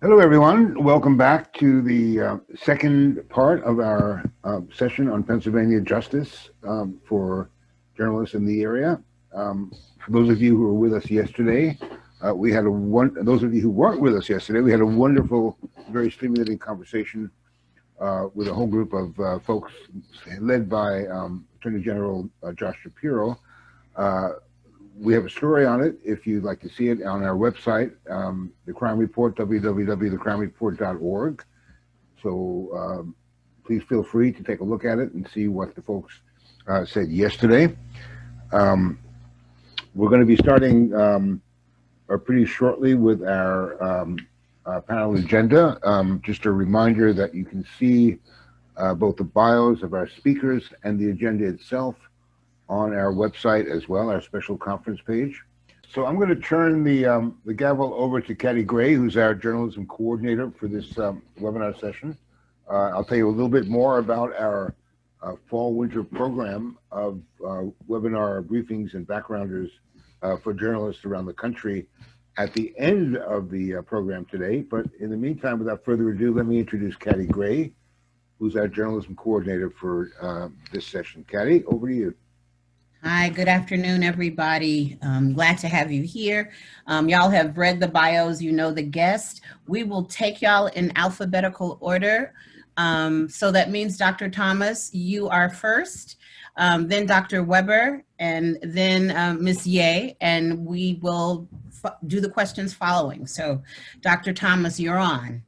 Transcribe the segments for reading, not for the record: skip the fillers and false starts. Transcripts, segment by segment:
Hello, everyone. Welcome back to the second part of our session on Pennsylvania justice for journalists in the area. For those of you who were with us yesterday, we had those of you who weren't with us yesterday, we had a wonderful, very stimulating conversation with a whole group of folks led by Attorney General Josh Shapiro. We have a story on it if you'd like to see it on our website, the Crime Report, www.thecrimereport.org. So please feel free to take a look at it and see what the folks said yesterday. We're going to be starting pretty shortly with our panel agenda. Just a reminder that you can see both the bios of our speakers and the agenda itself on our website as well, our special conference page. So I'm going to turn the gavel over to Katti Gray, who's our journalism coordinator for this webinar session. I'll tell you a little bit more about our fall-winter program of webinar briefings and backgrounders for journalists around the country at the end of the program today. But in the meantime, without further ado, let me introduce Katti Gray, who's our journalism coordinator for this session. Katti, over to you. Hi, good afternoon, everybody. Glad to have you here. Y'all have read the bios, you know the guest. We will take y'all in alphabetical order. So that means Dr. Thomas, you are first, then Dr. Weber, and then Ms. Ye, and we will do the questions following. So Dr. Thomas, you're on.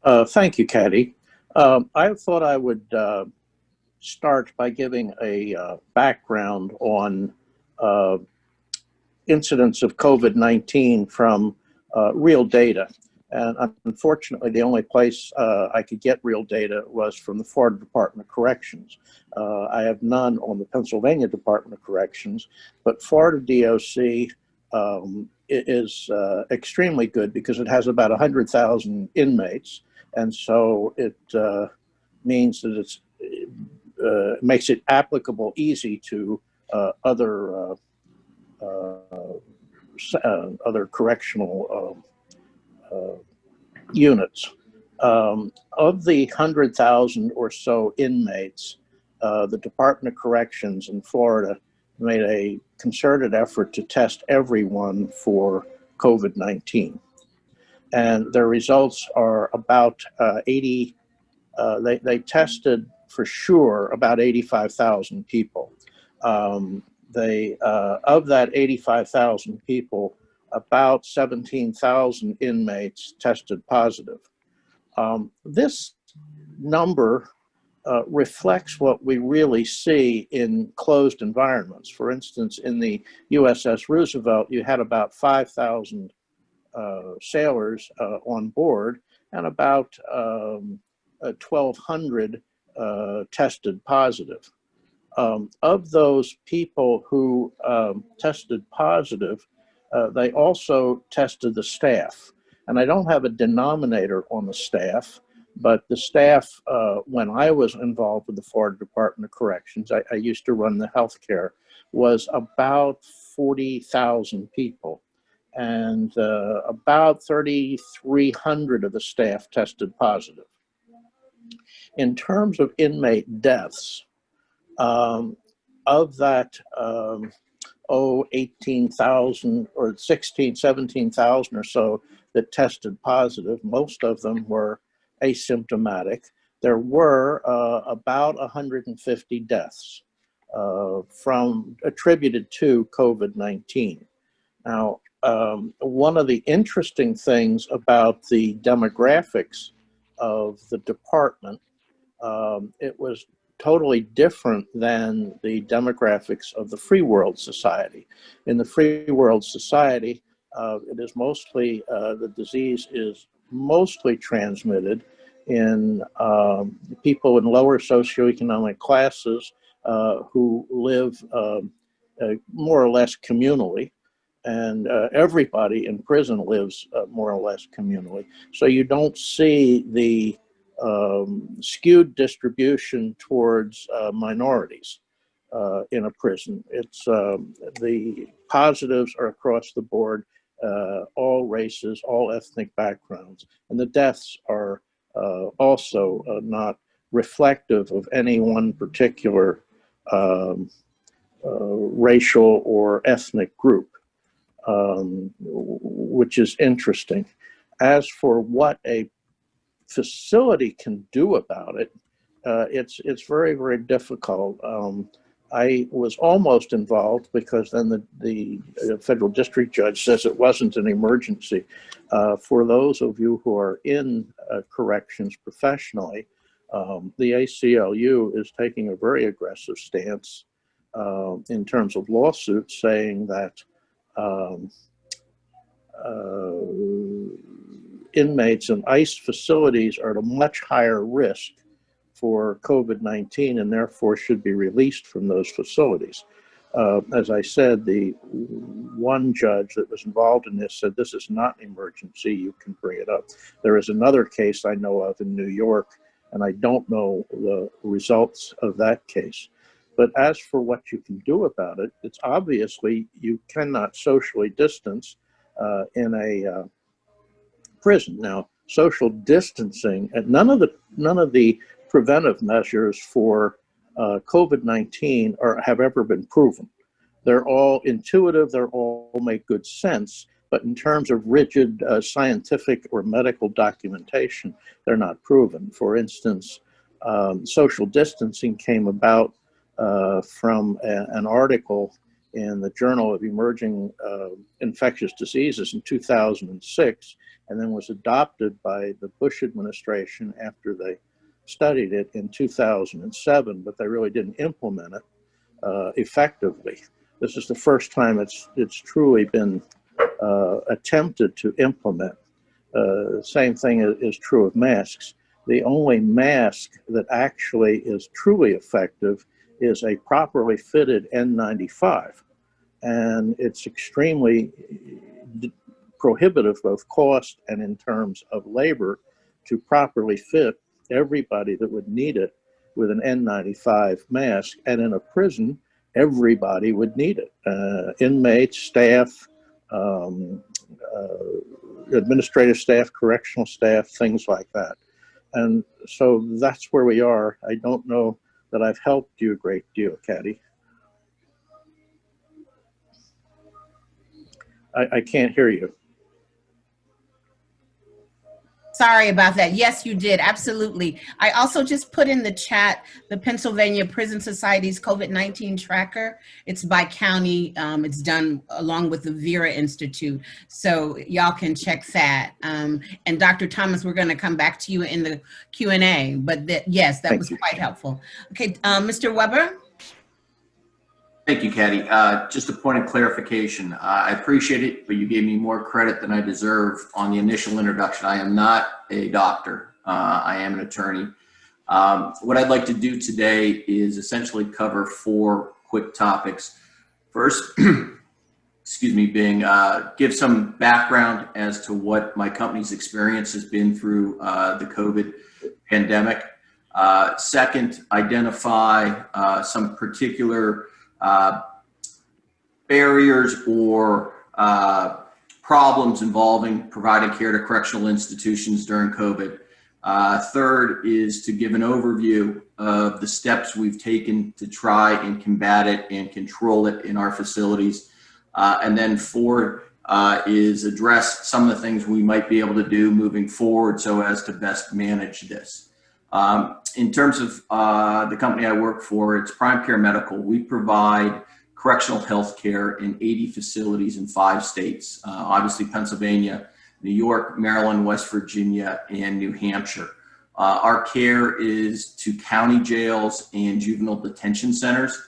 Thank you, Katti. I thought I would start by giving a background on incidents of COVID-19 from real data. And unfortunately, the only place I could get real data was from the Florida Department of Corrections. I have none on the Pennsylvania Department of Corrections, but Florida DOC is extremely good because it has about 100,000 inmates. And so it means that it's makes it applicable easy to other correctional units. Of the 100,000 or so inmates, the Department of Corrections in Florida made a concerted effort to test everyone for COVID-19. And their results are about 80, they tested for sure about 85,000 people. Of that 85,000 people, about 17,000 inmates tested positive. This number reflects what we really see in closed environments. For instance, in the USS Roosevelt, you had about 5,000 sailors on board and about 1,200 tested positive. Of those people who tested positive, they also tested the staff. And I don't have a denominator on the staff, but the staff, when I was involved with the Florida Department of Corrections, I used to run the healthcare, was about 40,000 people. And about 3,300 of the staff tested positive. In terms of inmate deaths, of that 18,000 or 17,000 or so that tested positive, most of them were asymptomatic. There were about 150 deaths attributed to COVID-19. Now, one of the interesting things about the demographics of the department, it was totally different than the demographics of the Free World Society. In the Free World Society, it is mostly, the disease is mostly transmitted in people in lower socioeconomic classes who live more or less communally. And everybody in prison lives more or less communally. So you don't see the skewed distribution towards minorities in a prison. It's the positives are across the board, all races, all ethnic backgrounds. And the deaths are also not reflective of any one particular racial or ethnic group, which is interesting. As for what a facility can do about it, it's very, very difficult. I was almost involved because then the federal district judge says it wasn't an emergency. For those of you who are in corrections professionally, the ACLU is taking a very aggressive stance in terms of lawsuits, saying that inmates in ICE facilities are at a much higher risk for COVID-19 and therefore should be released from those facilities. As I said, the one judge that was involved in this said this is not an emergency, you can bring it up. There is another case I know of in New York, and I don't know the results of that case. But as for what you can do about it, it's obviously you cannot socially distance in a prison. Now, social distancing, and none of the preventive measures for COVID-19 have ever been proven. They're all intuitive, they're all make good sense, but in terms of rigid scientific or medical documentation, they're not proven. For instance, social distancing came about from an article in the Journal of Emerging Infectious Diseases in 2006, and then was adopted by the Bush administration after they studied it in 2007, but they really didn't implement it effectively. This is the first time it's truly been attempted to implement. Same thing is true of masks. The only mask that actually is truly effective is a properly fitted N95. And it's extremely prohibitive, both cost and in terms of labor, to properly fit everybody that would need it with an N95 mask. And in a prison, everybody would need it. Inmates, staff, administrative staff, correctional staff, things like that. And so that's where we are. I don't know that I've helped you a great deal, Katti. I can't hear you. Sorry about that. Yes, you did. Absolutely. I also just put in the chat the Pennsylvania Prison Society's COVID-19 tracker. It's by county. It's done along with the Vera Institute. So y'all can check that. And Dr. Thomas, we're going to come back to you in the Q&A. But yes, that was quite helpful. Okay, Mr. Weber. Thank you, Katti. Just a point of clarification. I appreciate it, but you gave me more credit than I deserve on the initial introduction. I am not a doctor. I am an attorney. What I'd like to do today is essentially cover 4 quick topics. First, excuse me, being give some background as to what my company's experience has been through the COVID pandemic. Second, identify some particular barriers or problems involving providing care to correctional institutions during COVID. Third is to give an overview of the steps we've taken to try and combat it and control it in our facilities. And then fourth is address some of the things we might be able to do moving forward so as to best manage this. In terms of the company I work for, it's PrimeCare Medical. We provide correctional health care in 80 facilities in 5 states, obviously Pennsylvania, New York, Maryland, West Virginia, and New Hampshire. Our care is to county jails and juvenile detention centers.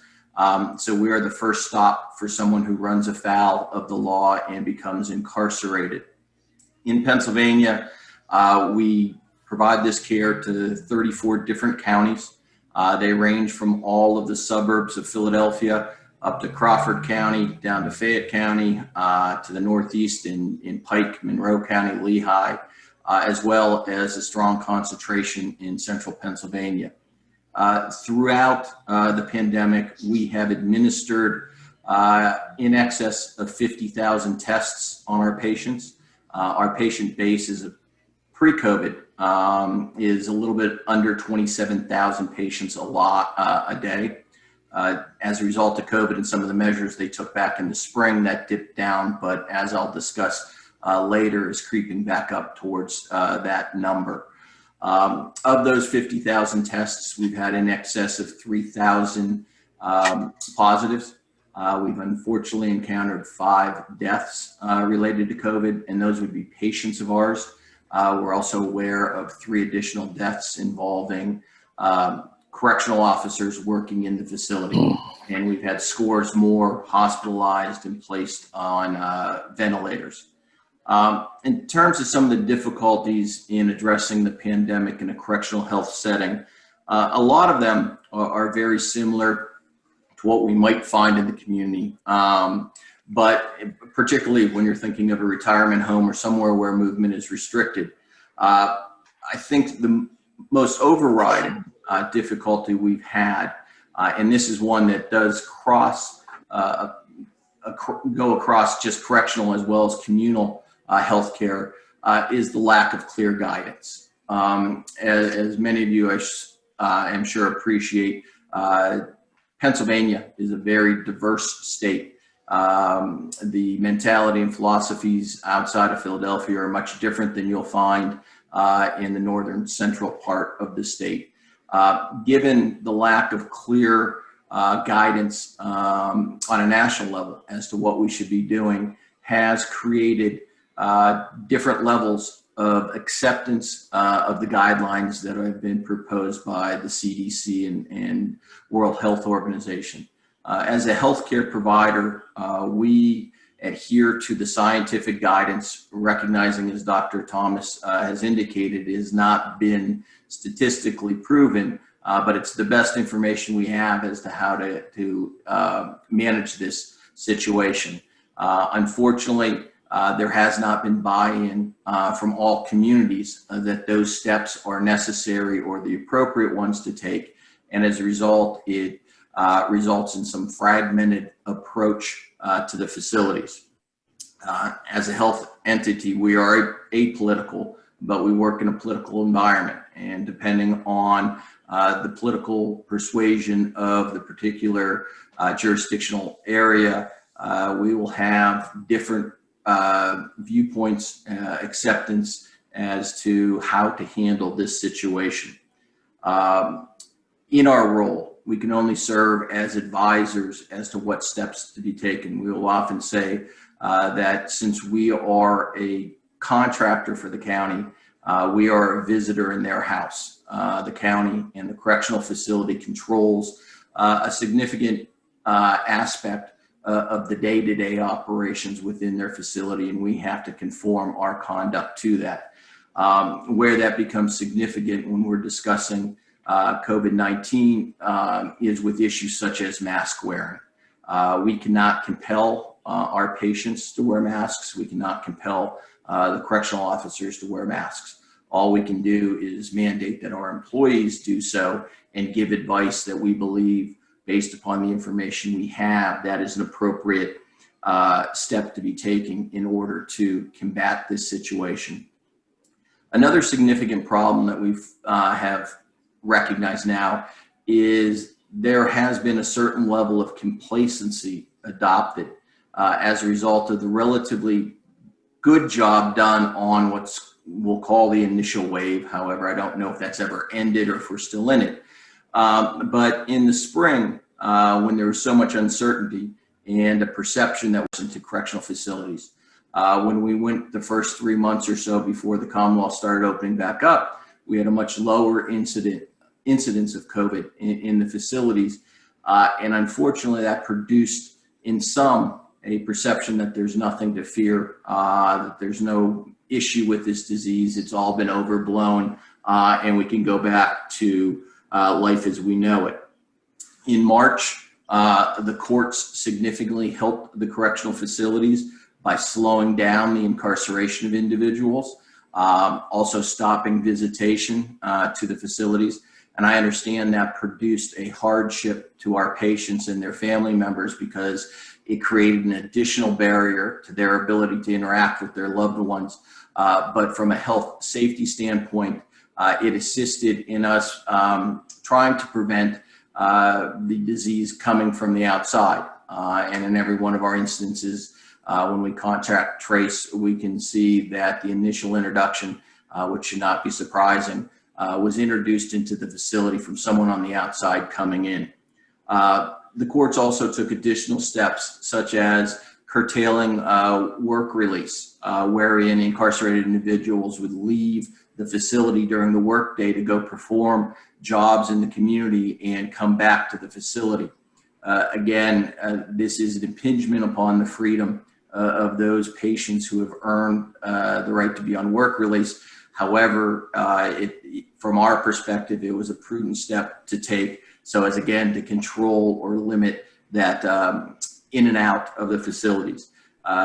So we are the first stop for someone who runs afoul of the law and becomes incarcerated. In Pennsylvania, we provide this care to 34 different counties. They range from all of the suburbs of Philadelphia up to Crawford County, down to Fayette County, to the Northeast in Pike, Monroe County, Lehigh, as well as a strong concentration in central Pennsylvania. Throughout the pandemic, we have administered in excess of 50,000 tests on our patients. Our patient base is pre-COVID is a little bit under 27,000 patients a day. As a result of COVID and some of the measures they took back in the spring, that dipped down, but as I'll discuss later, is creeping back up towards that number. Of those 50,000 tests, we've had in excess of 3,000 positives. We've unfortunately encountered 5 deaths related to COVID, and those would be patients of ours. We're also aware of 3 additional deaths involving correctional officers working in the facility, and we've had scores more hospitalized and placed on ventilators. In terms of some of the difficulties in addressing the pandemic in a correctional health setting, a lot of them are very similar to what we might find in the community. But particularly when you're thinking of a retirement home or somewhere where movement is restricted, I think the most overriding difficulty we've had, and this is one that does go across just correctional as well as communal healthcare, is the lack of clear guidance. As many of you I'm sure appreciate, Pennsylvania is a very diverse state. The mentality and philosophies outside of Philadelphia are much different than you'll find in the northern central part of the state. Given the lack of clear guidance on a national level as to what we should be doing, has created different levels of acceptance of the guidelines that have been proposed by the CDC and World Health Organization. As a healthcare provider, we adhere to the scientific guidance, recognizing, as Dr. Thomas has indicated, it has not been statistically proven, but it's the best information we have as to how to manage this situation. Unfortunately, there has not been buy-in from all communities that those steps are necessary or the appropriate ones to take. And as a result, it results in some fragmented approach to the facilities. As a health entity, we are apolitical, but we work in a political environment. And depending on the political persuasion of the particular jurisdictional area, we will have different viewpoints, acceptance as to how to handle this situation. In our role, we can only serve as advisors as to what steps to be taken. We will often say that since we are a contractor for the county, we are a visitor in their house. The county and the correctional facility controls a significant aspect of the day-to-day operations within their facility, and we have to conform our conduct to that. Where that becomes significant when we're discussing COVID-19 is with issues such as mask wearing. We cannot compel our patients to wear masks. We cannot compel the correctional officers to wear masks. All we can do is mandate that our employees do so and give advice that we believe, based upon the information we have, that is an appropriate step to be taken in order to combat this situation. Another significant problem that we have recognized now is there has been a certain level of complacency adopted as a result of the relatively good job done on what's we'll call the initial wave. However, I don't know if that's ever ended or if we're still in it. But in the spring, when there was so much uncertainty and a perception that was into correctional facilities, when we went the first 3 months or so before the Commonwealth started opening back up, we had a much lower incidence of COVID in the facilities. And unfortunately, that produced in some a perception that there's nothing to fear, that there's no issue with this disease. It's all been overblown, and we can go back to life as we know it. In March, the courts significantly helped the correctional facilities by slowing down the incarceration of individuals, also stopping visitation to the facilities. And I understand that produced a hardship to our patients and their family members because it created an additional barrier to their ability to interact with their loved ones. But from a health safety standpoint, it assisted in us trying to prevent the disease coming from the outside. And in every one of our instances, when we contact trace, we can see that the initial introduction, which should not be surprising, was introduced into the facility from someone on the outside coming in. The courts also took additional steps, such as curtailing work release, wherein incarcerated individuals would leave the facility during the workday to go perform jobs in the community and come back to the facility. Again, this is an impingement upon the freedom of those patients who have earned the right to be on work release. However, from our perspective, it was a prudent step to take so as, again, to control or limit that in and out of the facilities.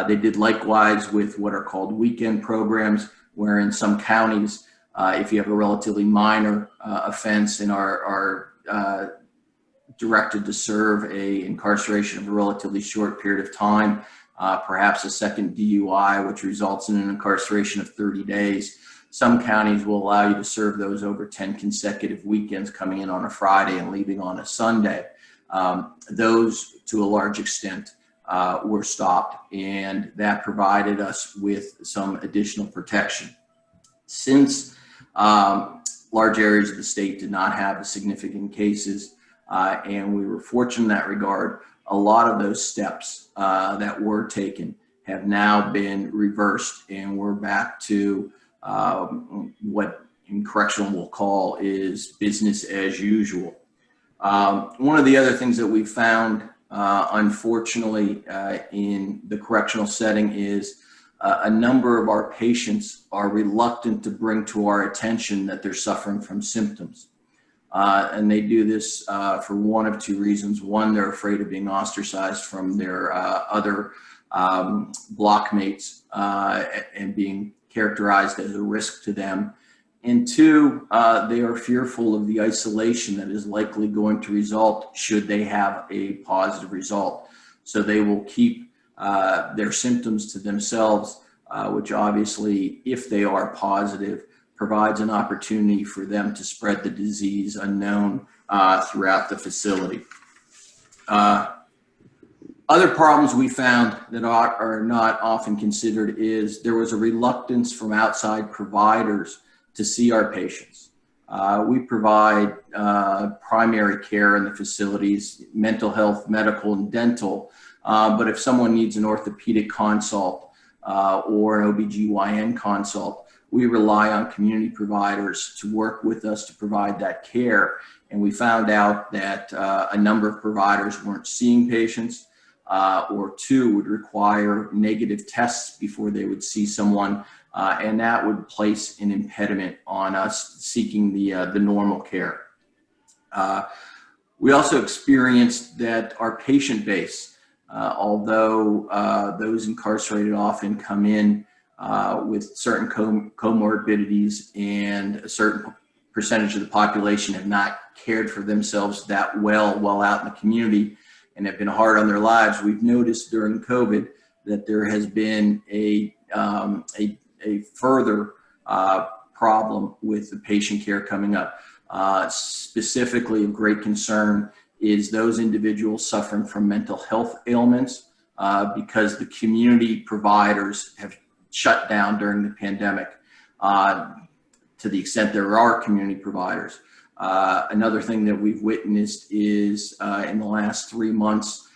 They did likewise with what are called weekend programs, where in some counties, if you have a relatively minor offense and are directed to serve a incarceration of a relatively short period of time, perhaps a second DUI, which results in an incarceration of 30 days. Some counties will allow you to serve those over 10 consecutive weekends, coming in on a Friday and leaving on a Sunday. Those, to a large extent, were stopped, and that provided us with some additional protection. Since large areas of the state did not have significant cases, and we were fortunate in that regard, a lot of those steps that were taken have now been reversed, and we're back to what in correctional we'll call is business as usual. One of the other things that we found, unfortunately, in the correctional setting is a number of our patients are reluctant to bring to our attention that they're suffering from symptoms. And they do this for one of two reasons. One, they're afraid of being ostracized from their other blockmates and being characterized as a risk to them. And two, they are fearful of the isolation that is likely going to result should they have a positive result. So they will keep their symptoms to themselves, which obviously, if they are positive, provides an opportunity for them to spread the disease unknown throughout the facility. Other problems we found that are not often considered is there was a reluctance from outside providers to see our patients. We provide primary care in the facilities, mental health, medical, and dental. But if someone needs an orthopedic consult or an OBGYN consult, we rely on community providers to work with us to provide that care. And we found out that a number of providers weren't seeing patients, or two, would require negative tests before they would see someone. And that would place an impediment on us seeking the normal care. We also experienced that our patient base, although those incarcerated often come in with certain comorbidities, and a certain percentage of the population have not cared for themselves that well out in the community and have been hard on their lives, we've noticed during COVID that there has been a further problem with the patient care coming up. Specifically of great concern is those individuals suffering from mental health ailments because the community providers have shut down during the pandemic to the extent there are community providers. Another thing that we've witnessed is in the last 3 months,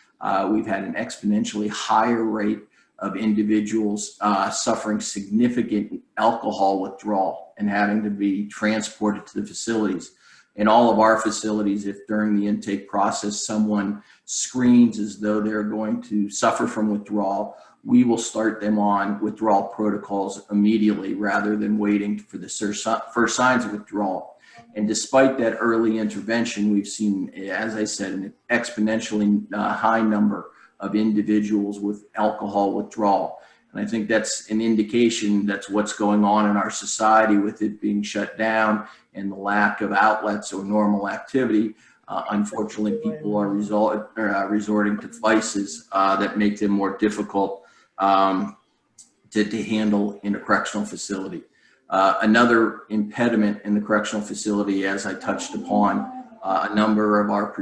we've had an exponentially higher rate of individuals suffering significant alcohol withdrawal and having to be transported to the facilities. In all of our facilities, if during the intake process someone screens as though they're going to suffer from withdrawal, we will start them on withdrawal protocols immediately rather than waiting for the first signs of withdrawal. And despite that early intervention, we've seen, as I said, an exponentially high number of individuals with alcohol withdrawal. And I think that's an indication that's what's going on in our society with it being shut down and the lack of outlets or normal activity. Unfortunately, people are resorting to vices that make them more difficult to handle in a correctional facility. Another impediment in the correctional facility, as I touched upon, a number of our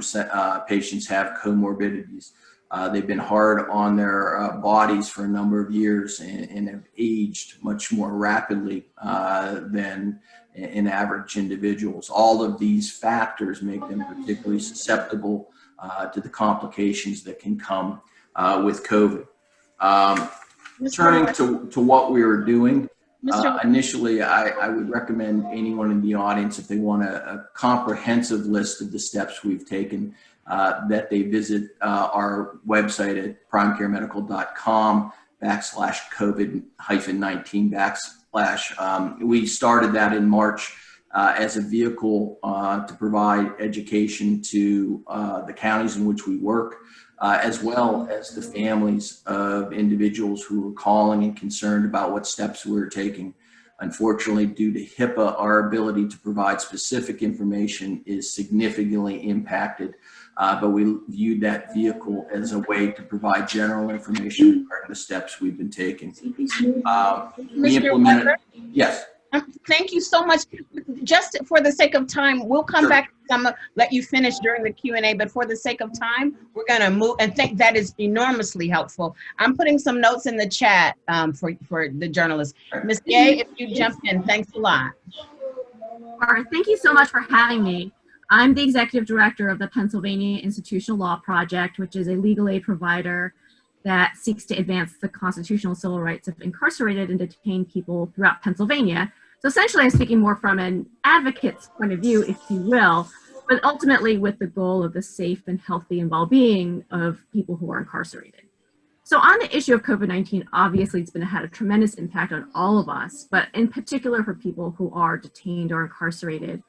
patients have comorbidities. They've been hard on their bodies for a number of years and have aged much more rapidly than in average individuals. All of these factors make them particularly susceptible to the complications that can come with COVID. Turning to what we are doing, initially, I would recommend anyone in the audience, if they want a comprehensive list of the steps we've taken, that they visit our website at primecaremedical.com/COVID-19 /. We started that in March as a vehicle to provide education to the counties in which we work, as well as the families of individuals who were calling and concerned about what steps we were taking. Unfortunately, due to HIPAA, our ability to provide specific information is significantly impacted, but we viewed that vehicle as a way to provide general information regarding the steps we've been taking. We implemented, yes. Thank you so much. Just for the sake of time, we'll come back. I'm gonna let you finish during the Q&A, but for the sake of time, we're gonna move, and think that is enormously helpful. I'm putting some notes in the chat for the journalists. Ms. Gay, if you jump in, thanks a lot. Thank you so much for having me. I'm the executive director of the Pennsylvania Institutional Law Project, which is a legal aid provider that seeks to advance the constitutional civil rights of incarcerated and detained people throughout Pennsylvania. So essentially, I'm speaking more from an advocate's point of view, if you will, but ultimately with the goal of the safe and healthy and well-being of people who are incarcerated. So on the issue of COVID-19, obviously it's had a tremendous impact on all of us, but in particular for people who are detained or incarcerated.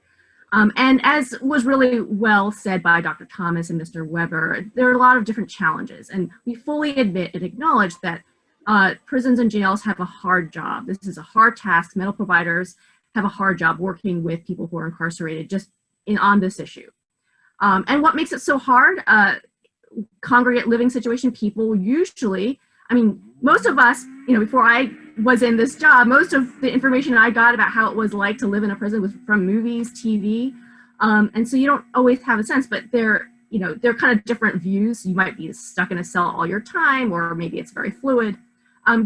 And as was really well said by Dr. Thomas and Mr. Weber, there are a lot of different challenges, and we fully admit and acknowledge that prisons and jails have a hard job. This is a hard task. Medical providers have a hard job working with people who are incarcerated just on this issue. And what makes it so hard? Congregate living situation, people usually, I mean, most of us, before I was in this job, most of the information I got about how it was like to live in a prison was from movies, TV. And so you don't always have a sense, but they're kind of different views. You might be stuck in a cell all your time, or maybe it's very fluid.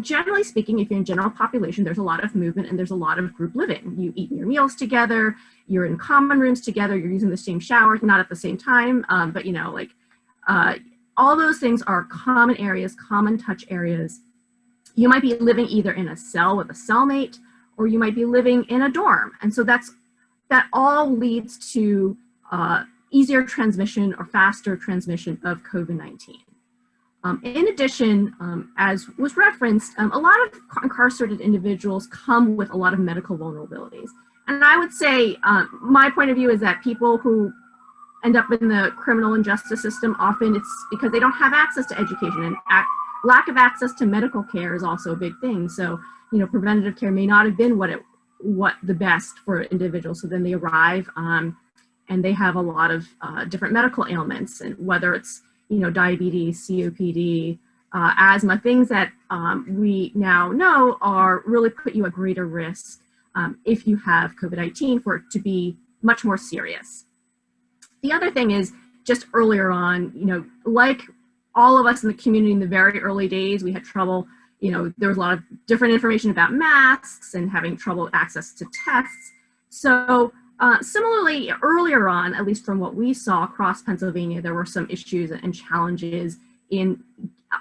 Generally speaking, if you're in general population, there's a lot of movement and there's a lot of group living. You eat your meals together, you're in common rooms together, you're using the same showers, not at the same time, but all those things are common areas, common touch areas. You might be living either in a cell with a cellmate, or you might be living in a dorm. And so that all leads to easier transmission or faster transmission of COVID-19. In addition, as was referenced, a lot of incarcerated individuals come with a lot of medical vulnerabilities. And I would say my point of view is that people who end up in the criminal and justice system, often it's because they don't have access to education, and lack of access to medical care is also a big thing. So, preventative care may not have been what the best for individuals. So then they arrive and they have a lot of different medical ailments, and whether it's diabetes, COPD, asthma, things that we now know are really put you at greater risk if you have COVID-19 for it to be much more serious. The other thing is, just earlier on, like all of us in the community in the very early days, we had trouble, there was a lot of different information about masks and having trouble access to tests. So similarly, earlier on, at least from what we saw across Pennsylvania, there were some issues and challenges in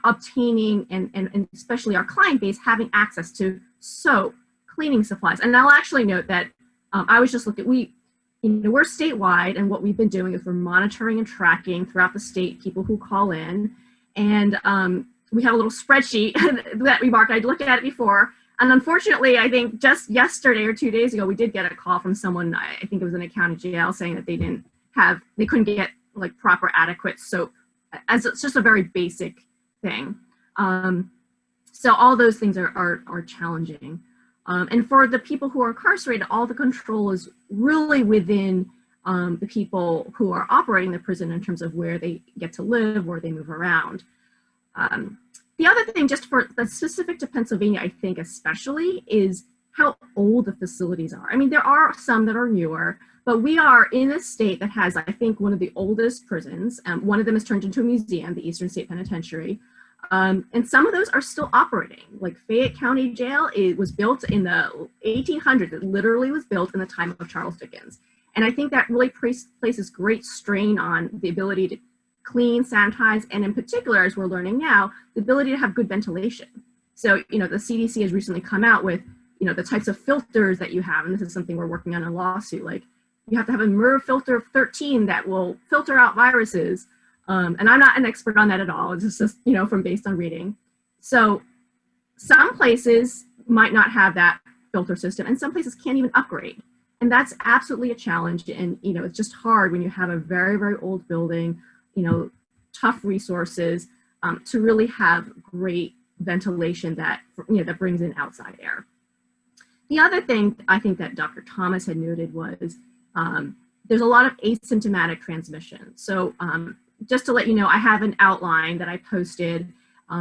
obtaining and especially our client base having access to soap, cleaning supplies. And I'll actually note that I was just looking, we're statewide, and what we've been doing is we're monitoring and tracking throughout the state people who call in, and we have a little spreadsheet that we marked. I'd looked at it before, and unfortunately, I think just yesterday or 2 days ago, we did get a call from someone, I think it was in a county jail, saying that they couldn't get proper adequate soap, as it's just a very basic thing. So all those things are challenging. And for the people who are incarcerated, all the control is really within the people who are operating the prison in terms of where they get to live, where they move around. The other thing, just for that's specific to Pennsylvania, I think especially, is how old the facilities are. I mean, there are some that are newer, but we are in a state that has, I think, one of the oldest prisons. One of them is turned into a museum, the Eastern State Penitentiary. And some of those are still operating. Like Fayette County Jail, it was built in the 1800s. It literally was built in the time of Charles Dickens. And I think that really places great strain on the ability to clean, sanitize, and in particular, as we're learning now, the ability to have good ventilation. So, you know, the CDC has recently come out with, you know, the types of filters that you have, and this is something we're working on in a lawsuit, like you have to have a MERV filter of 13 that will filter out viruses. And I'm not an expert on that at all. It's just, you know, from based on reading. So some places might not have that filter system, and some places can't even upgrade. And that's absolutely a challenge. And, you know, it's just hard when you have a very, very old building, you know, tough resources, to really have great ventilation that, you know, that brings in outside air. The other thing I think that Dr. Thomas had noted was there's a lot of asymptomatic transmission. So just to let you know, I have an outline that I posted,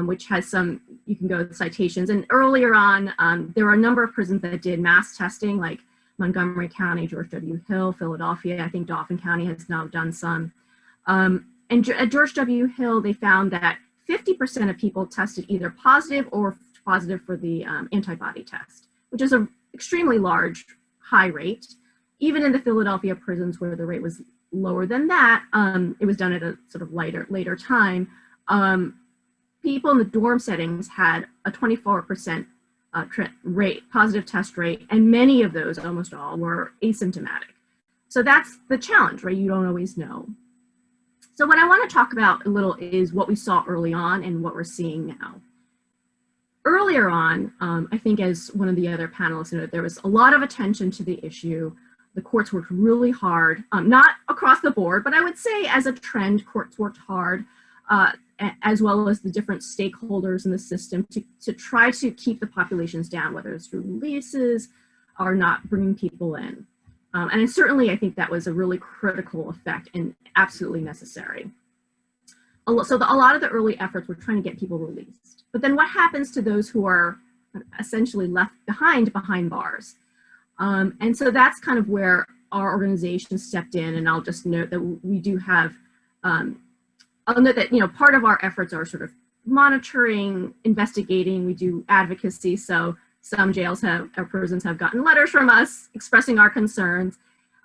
which has some, you can go to citations. And earlier on, there were a number of prisons that did mass testing, like Montgomery County, George W. Hill, Philadelphia. I think Dauphin County has now done some. And at George W. Hill, they found that 50% of people tested either positive or positive for the antibody test, which is an extremely large, high rate. Even in the Philadelphia prisons where the rate was lower than that, it was done at a sort of later time. People in the dorm settings had a 24% rate, positive test rate, and many of those, almost all, were asymptomatic. So that's the challenge, right? You don't always know. So what I want to talk about a little is what we saw early on and what we're seeing now. Earlier on, I think as one of the other panelists noted, there was a lot of attention to the issue. The courts worked really hard, not across the board, but I would say as a trend, courts worked hard, as well as the different stakeholders in the system to try to keep the populations down, whether it's through releases or not bringing people in. And certainly, I think that was a really critical effect and absolutely necessary. So a lot of the early efforts were trying to get people released. But then what happens to those who are essentially left behind bars? And so that's kind of where our organization stepped in. And I'll just note that we do have, I'll note that, you know, part of our efforts are sort of monitoring, investigating, we do advocacy. So some jails or prisons have gotten letters from us expressing our concerns.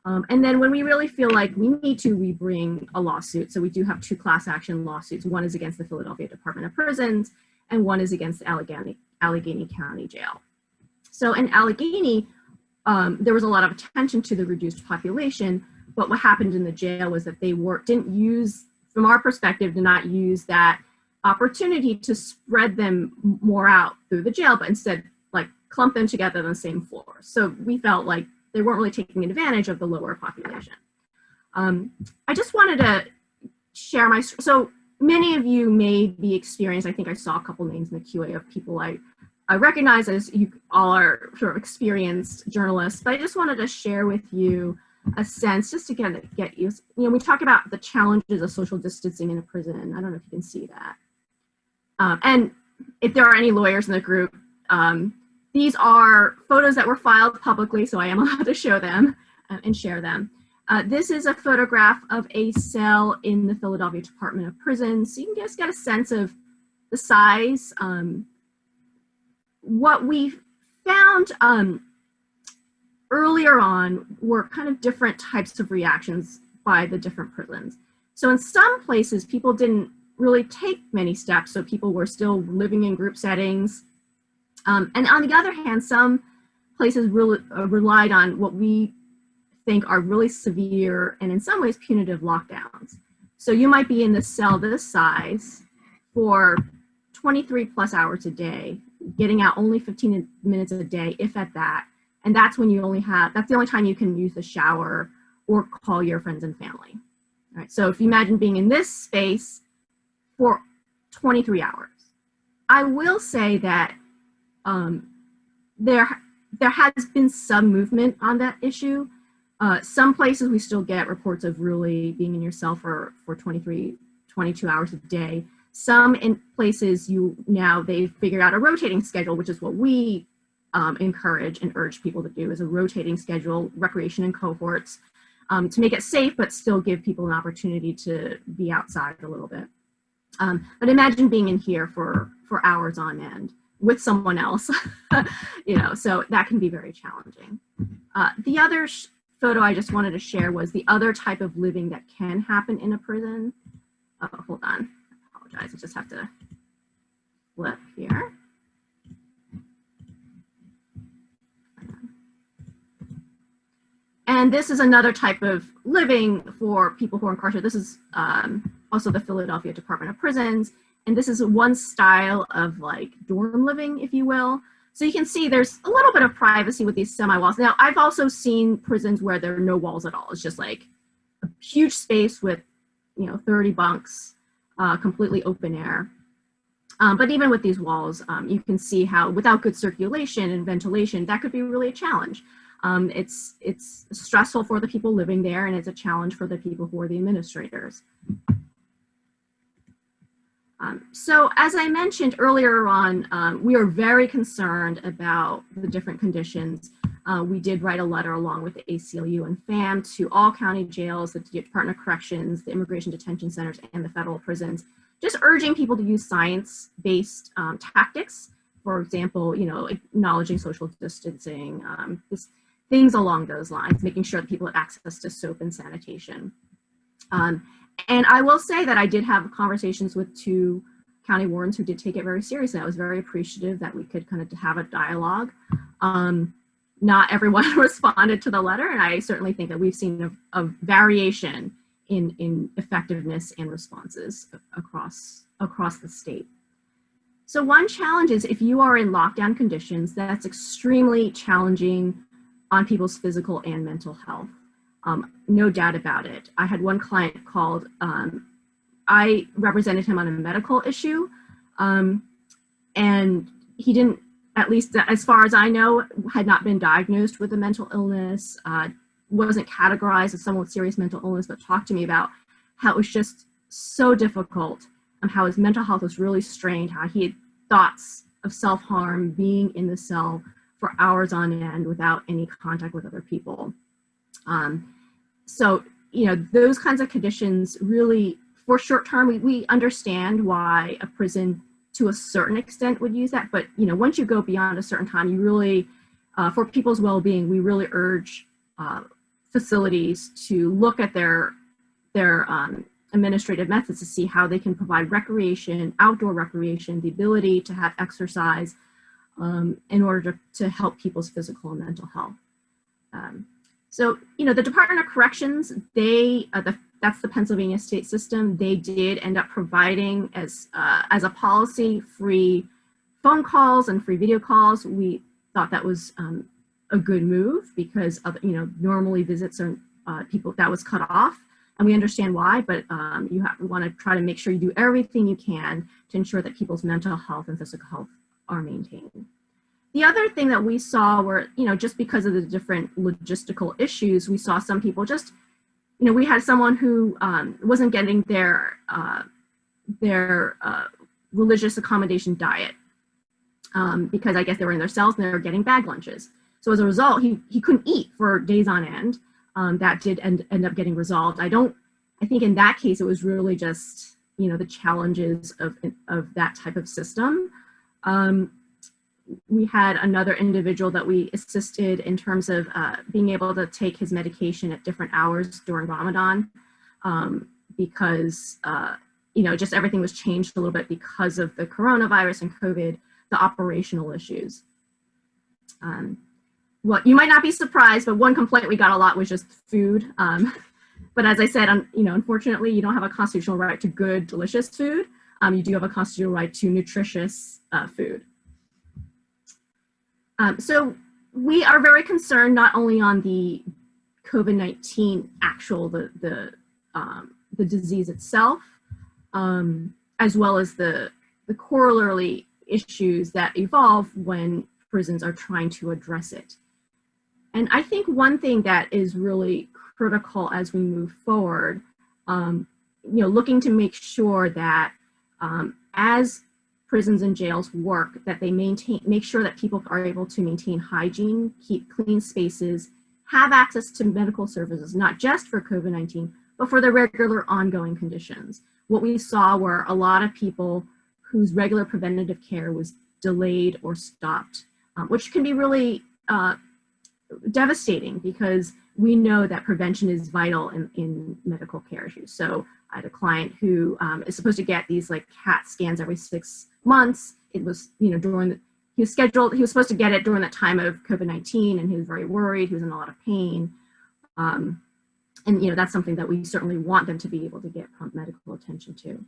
And then when we really feel like we need to, we bring a lawsuit. So we do have 2 class action lawsuits. One is against the Philadelphia Department of Prisons, and one is against the Allegheny County Jail. So in Allegheny, there was a lot of attention to the reduced population, but what happened in the jail was that they didn't use, from our perspective, did not use that opportunity to spread them more out through the jail, but instead like clump them together on the same floor. So we felt like they weren't really taking advantage of the lower population. I just wanted to share so many of you may be experienced, I think I saw a couple names in the QA of people I recognize as you all are sort of experienced journalists, but I just wanted to share with you a sense, just to get you know, we talk about the challenges of social distancing in a prison. I don't know if you can see that. And if there are any lawyers in the group, these are photos that were filed publicly, so I am allowed to show them and share them. This is a photograph of a cell in the Philadelphia Department of Prisons, so you can just get a sense of the size. What we found earlier on were kind of different types of reactions by the different prisons. So in some places, people didn't really take many steps, so people were still living in group settings. And on the other hand, some places really relied on what we think are really severe and in some ways punitive lockdowns. So you might be in the cell this size for 23 plus hours a day, getting out only 15 minutes a day, if at that. And that's when you that's the only time you can use the shower or call your friends and family. All right, so if you imagine being in this space for 23 hours, I will say that there has been some movement on that issue. Some places we still get reports of really being in your cell for 23, 22 hours a day. Some in places they've figured out a rotating schedule, which is what we encourage and urge people to do, is a rotating schedule, recreation in cohorts, to make it safe, but still give people an opportunity to be outside a little bit. But imagine being in here for hours on end with someone else, so that can be very challenging. The other photo I just wanted to share was the other type of living that can happen in a prison. Oh, hold on, I apologize, I just have to flip here. And this is another type of living for people who are incarcerated. This is also the Philadelphia Department of Prisons. And this is one style of like dorm living, if you will. So you can see there's a little bit of privacy with these semi-walls. Now, I've also seen prisons where there are no walls at all. It's just like a huge space with, 30 bunks, completely open air. But even with these walls, you can see how without good circulation and ventilation, that could be really a challenge. It's stressful for the people living there, and it's a challenge for the people who are the administrators. So as I mentioned earlier on, we are very concerned about the different conditions. We did write a letter along with the ACLU and FAM to all county jails, the Department of Corrections, the Immigration Detention Centers, and the federal prisons, just urging people to use science-based tactics. For example, acknowledging social distancing, just things along those lines, making sure that people have access to soap and sanitation. And I will say that I did have conversations with 2 county wardens who did take it very seriously. I was very appreciative that we could kind of have a dialogue. Not everyone responded to the letter, and I certainly think that we've seen a variation in effectiveness and responses across the state. So one challenge is if you are in lockdown conditions, that's extremely challenging on people's physical and mental health. No doubt about it. I had one client called, I represented him on a medical issue, and he didn't, at least as far as I know, had not been diagnosed with a mental illness, wasn't categorized as someone with serious mental illness, but talked to me about how it was just so difficult and how his mental health was really strained, how he had thoughts of self-harm, being in the cell for hours on end without any contact with other people. So, those kinds of conditions really, for short term, we understand why a prison to a certain extent would use that. But, once you go beyond a certain time, you really, for people's well-being, we really urge facilities to look at their administrative methods to see how they can provide recreation, outdoor recreation, the ability to have exercise in order to help people's physical and mental health. So, the Department of Corrections, that's the Pennsylvania state system. They did end up providing as a policy free phone calls and free video calls. We thought that was a good move because normally visits are people that was cut off, and we understand why. But we want to try to make sure you do everything you can to ensure that people's mental health and physical health are maintained. The other thing that we saw were, just because of the different logistical issues, we saw some people just, we had someone who wasn't getting their religious accommodation diet because I guess they were in their cells and they were getting bag lunches. So as a result, he couldn't eat for days on end. That did end up getting resolved. I think in that case, it was really just, the challenges of that type of system. We had another individual that we assisted in terms of being able to take his medication at different hours during Ramadan because, just everything was changed a little bit because of the coronavirus and COVID, the operational issues. Well, you might not be surprised, but one complaint we got a lot was just food. But as I said, unfortunately, you don't have a constitutional right to good, delicious food. You do have a constitutional right to nutritious food. So we are very concerned not only on the COVID-19 the disease itself, as well as the corollary issues that evolve when prisons are trying to address it. And I think one thing that is really critical as we move forward, looking to make sure that as prisons and jails work, that they make sure that people are able to maintain hygiene, keep clean spaces, have access to medical services, not just for COVID-19, but for their regular ongoing conditions. What we saw were a lot of people whose regular preventative care was delayed or stopped, which can be really devastating because we know that prevention is vital in medical care issues. So I had a client who is supposed to get these like CAT scans every 6 months. It was, he was supposed to get it during the time of COVID-19 and he was very worried, he was in a lot of pain. And that's something that we certainly want them to be able to get prompt medical attention to.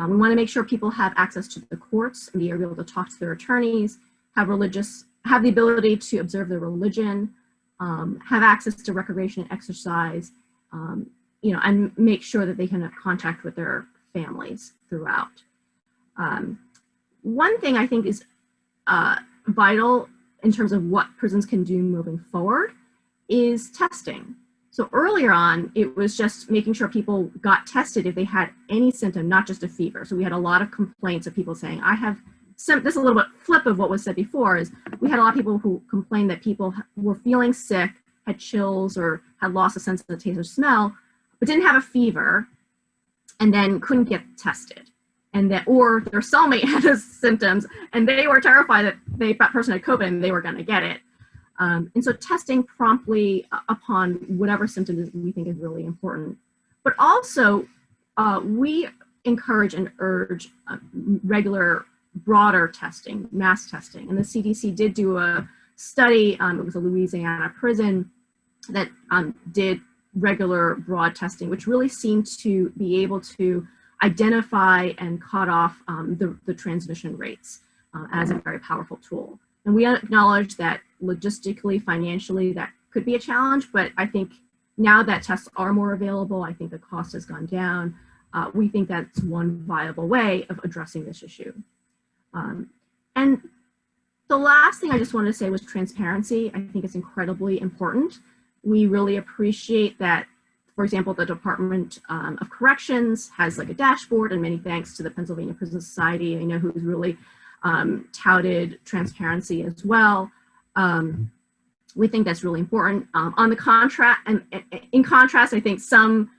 We want to make sure people have access to the courts and be able to talk to their attorneys, have the ability to observe their religion, have access to recreation and exercise, and make sure that they can have contact with their families throughout. One thing I think is vital in terms of what prisons can do moving forward is testing. So earlier on, it was just making sure people got tested if they had any symptom, not just a fever. So we had a lot of complaints of people saying, this is a little bit flip of what was said before, is we had a lot of people who complained that people were feeling sick, had chills, or had lost a sense of the taste or smell, but didn't have a fever, and then couldn't get tested. Or their cellmate had those symptoms, and they were terrified that that person had COVID and they were gonna get it. And so testing promptly upon whatever symptoms we think is really important. But also, we encourage and urge regular, broader testing, mass testing. And the CDC did do a study, it was a Louisiana prison, that did regular broad testing, which really seemed to be able to identify and cut off the transmission rates as a very powerful tool. And we acknowledge that logistically, financially, that could be a challenge, but I think now that tests are more available, I think the cost has gone down. We think that's one viable way of addressing this issue. And the last thing I just wanted to say was transparency. I think it's incredibly important. We really appreciate that, for example, the Department of Corrections has like a dashboard, and many thanks to the Pennsylvania Prison Society, I know, who's really touted transparency as well. We think that's really important. On the contract, and in contrast, I think some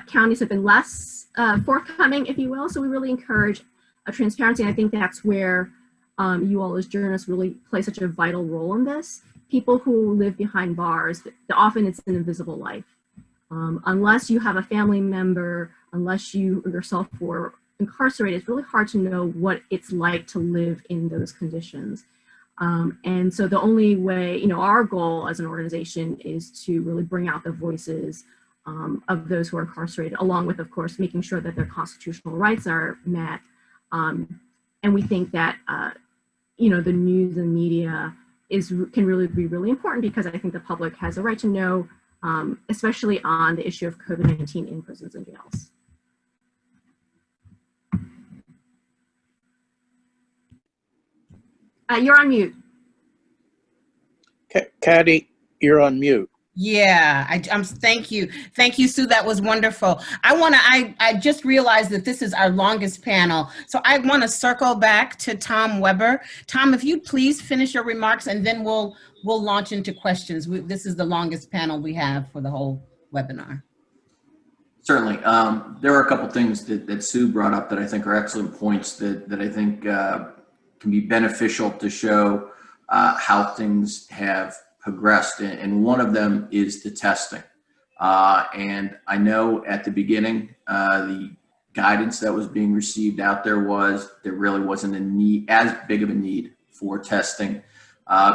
counties have been less forthcoming, if you will. So we really encourage transparency. And I think that's where you all as journalists really play such a vital role in this. People who live behind bars, often it's an invisible life. Unless you have a family member, unless you yourself were incarcerated, it's really hard to know what it's like to live in those conditions. And so the only way, our goal as an organization is to really bring out the voices of those who are incarcerated, along with, of course, making sure that their constitutional rights are met. And we think that, the news and media can really be really important, because I think the public has a right to know, especially on the issue of COVID-19 in prisons and jails. You're on mute. Katti, you're on mute. Yeah, thank you. Thank you, Sue. That was wonderful. I just realized that this is our longest panel. So I want to circle back to Tom Weber. Tom, if you please finish your remarks, and then we'll launch into questions. This is the longest panel we have for the whole webinar. Certainly. There are a couple things that Sue brought up that I think are excellent points that I think can be beneficial to show how things have progressed, and one of them is the testing. And I know at the beginning, the guidance that was being received out there was there really wasn't as big of a need for testing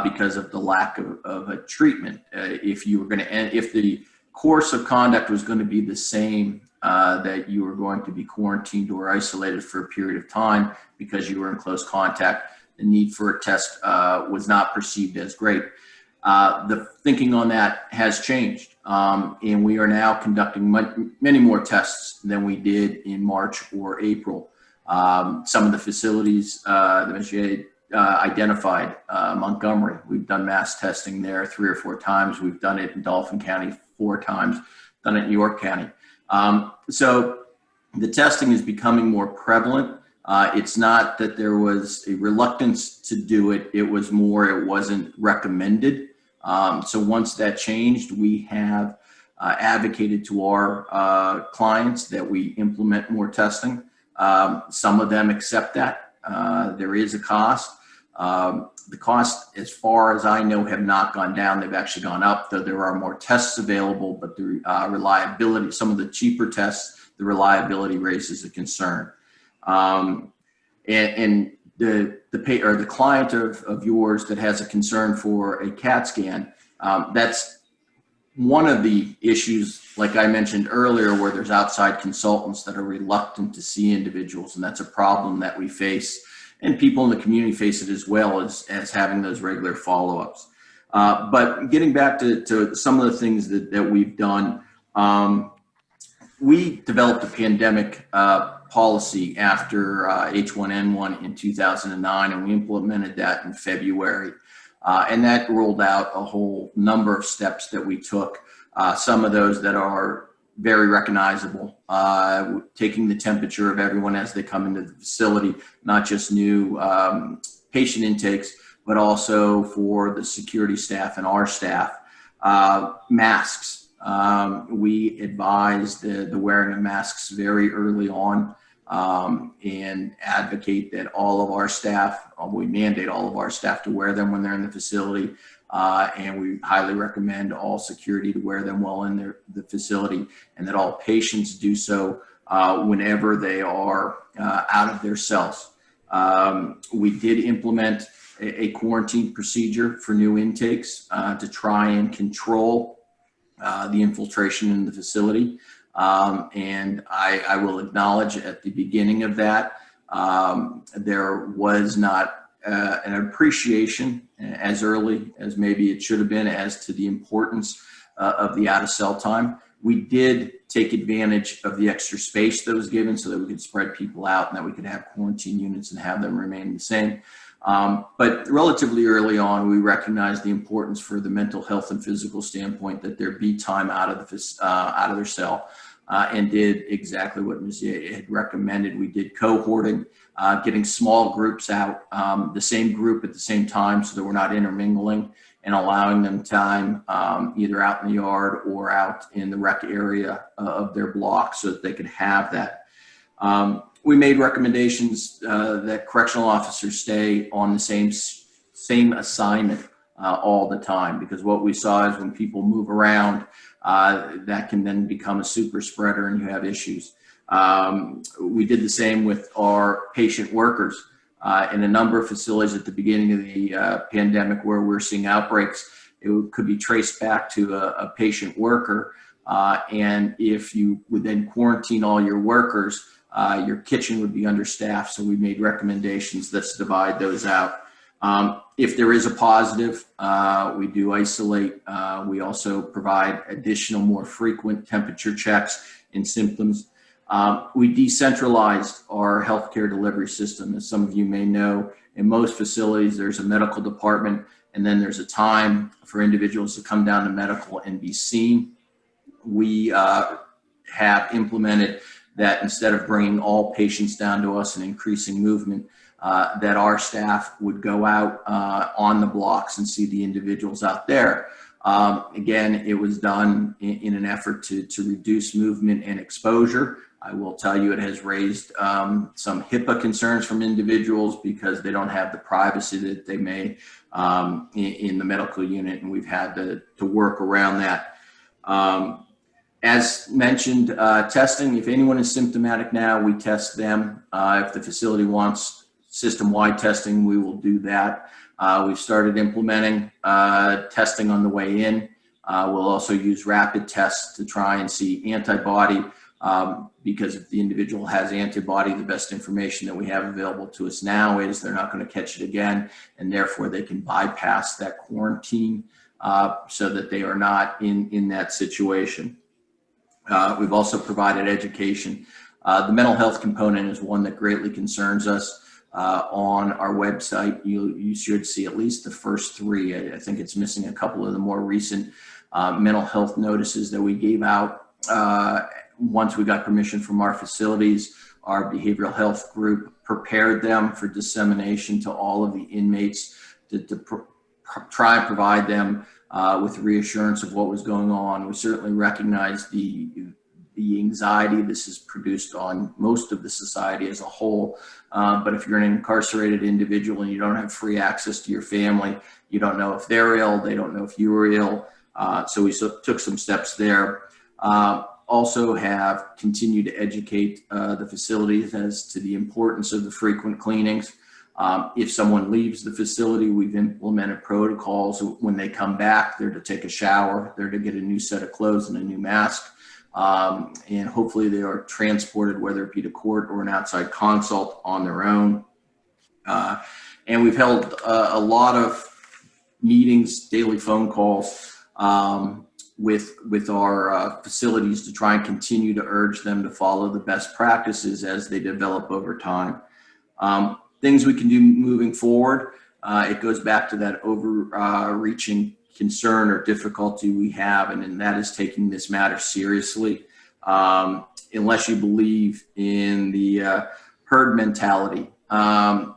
because of the lack of a treatment. If the course of conduct was going to be the same, that you were going to be quarantined or isolated for a period of time because you were in close contact, the need for a test was not perceived as great. The thinking on that has changed, and we are now conducting many more tests than we did in March or April. Some of the facilities that Mr. identified, Montgomery, we've done mass testing there 3 or 4 times. We've done it in Dauphin County 4 times, done it in York County. So the testing is becoming more prevalent. It's not that there was a reluctance to do it. It was more, it wasn't recommended. So once that changed, we have advocated to our clients that we implement more testing. Some of them accept that. There is a cost. The costs, as far as I know, have not gone down. They've actually gone up, though there are more tests available, but the reliability, some of the cheaper tests, the reliability raises a concern. And the client of yours that has a concern for a CAT scan, that's one of the issues, like I mentioned earlier, where there's outside consultants that are reluctant to see individuals, and that's a problem that we face, and people in the community face it as well as having those regular follow-ups. But getting back to some of the things that we've done, we developed a pandemic policy after H1N1 in 2009, and we implemented that in February. And that rolled out a whole number of steps that we took, some of those that are very recognizable, taking the temperature of everyone as they come into the facility, not just new patient intakes, but also for the security staff and our staff. Masks. We advise the wearing of masks very early on, and advocate that all of our staff, we mandate all of our staff to wear them when they're in the facility. And we highly recommend all security to wear them while in the facility, and that all patients do so whenever they are out of their cells. We did implement a quarantine procedure for new intakes to try and control the infiltration in the facility. And I will acknowledge at the beginning of that, there was not an appreciation as early as maybe it should have been as to the importance of the out of cell time. We did take advantage of the extra space that was given so that we could spread people out and that we could have quarantine units and have them remain the same. But relatively early on, we recognized the importance for the mental health and physical standpoint that there be time out of their cell, and did exactly what Ms. Ye had recommended. We did cohorting, getting small groups out, the same group at the same time so that we're not intermingling, and allowing them time either out in the yard or out in the rec area of their block so that they could have that. We made recommendations that correctional officers stay on the same assignment all the time, because what we saw is when people move around, that can then become a super spreader and you have issues. We did the same with our patient workers. In a number of facilities at the beginning of the pandemic where we're seeing outbreaks, it could be traced back to a patient worker. And if you would then quarantine all your workers, your kitchen would be understaffed. So we made recommendations. Let's divide those out. If there is a positive, we do isolate. We also provide additional, more frequent temperature checks and symptoms. We decentralized our healthcare delivery system. As some of you may know, in most facilities, there's a medical department, and then there's a time for individuals to come down to medical and be seen. We have implemented that instead of bringing all patients down to us and increasing movement, that our staff would go out on the blocks and see the individuals out there. Again, it was done in an effort to reduce movement and exposure. I will tell you it has raised some HIPAA concerns from individuals because they don't have the privacy that they may in the medical unit, and we've had to work around that. As mentioned, testing, if anyone is symptomatic now, we test them. If the facility wants system-wide testing, we will do that. We've started implementing testing on the way in. We'll also use rapid tests to try and see antibody, because if the individual has antibody, the best information that we have available to us now is they're not going to catch it again, and therefore they can bypass that quarantine so that they are not in that situation. We've also provided education The mental health component is one that greatly concerns us. On our website, you should see at least the first three. I think it's missing a couple of the more recent mental health notices that we gave out once we got permission from our facilities. Our behavioral health group prepared them for dissemination to all of the inmates to try and provide them with reassurance of what was going on. We certainly recognize the anxiety this has produced on most of the society as a whole. But if you're an incarcerated individual and you don't have free access to your family, you don't know if they're ill, they don't know if you were ill. So we took some steps there. Also have continued to educate the facilities as to the importance of the frequent cleanings. If someone leaves the facility, we've implemented protocols. When they come back, they're to take a shower, they're to get a new set of clothes and a new mask. And hopefully they are transported, whether it be to court or an outside consult, on their own. And we've held a lot of meetings, daily phone calls with our facilities to try and continue to urge them to follow the best practices as they develop over time. Things we can do moving forward, it goes back to that overreaching concern or difficulty we have, and that is taking this matter seriously. Unless you believe in the herd mentality,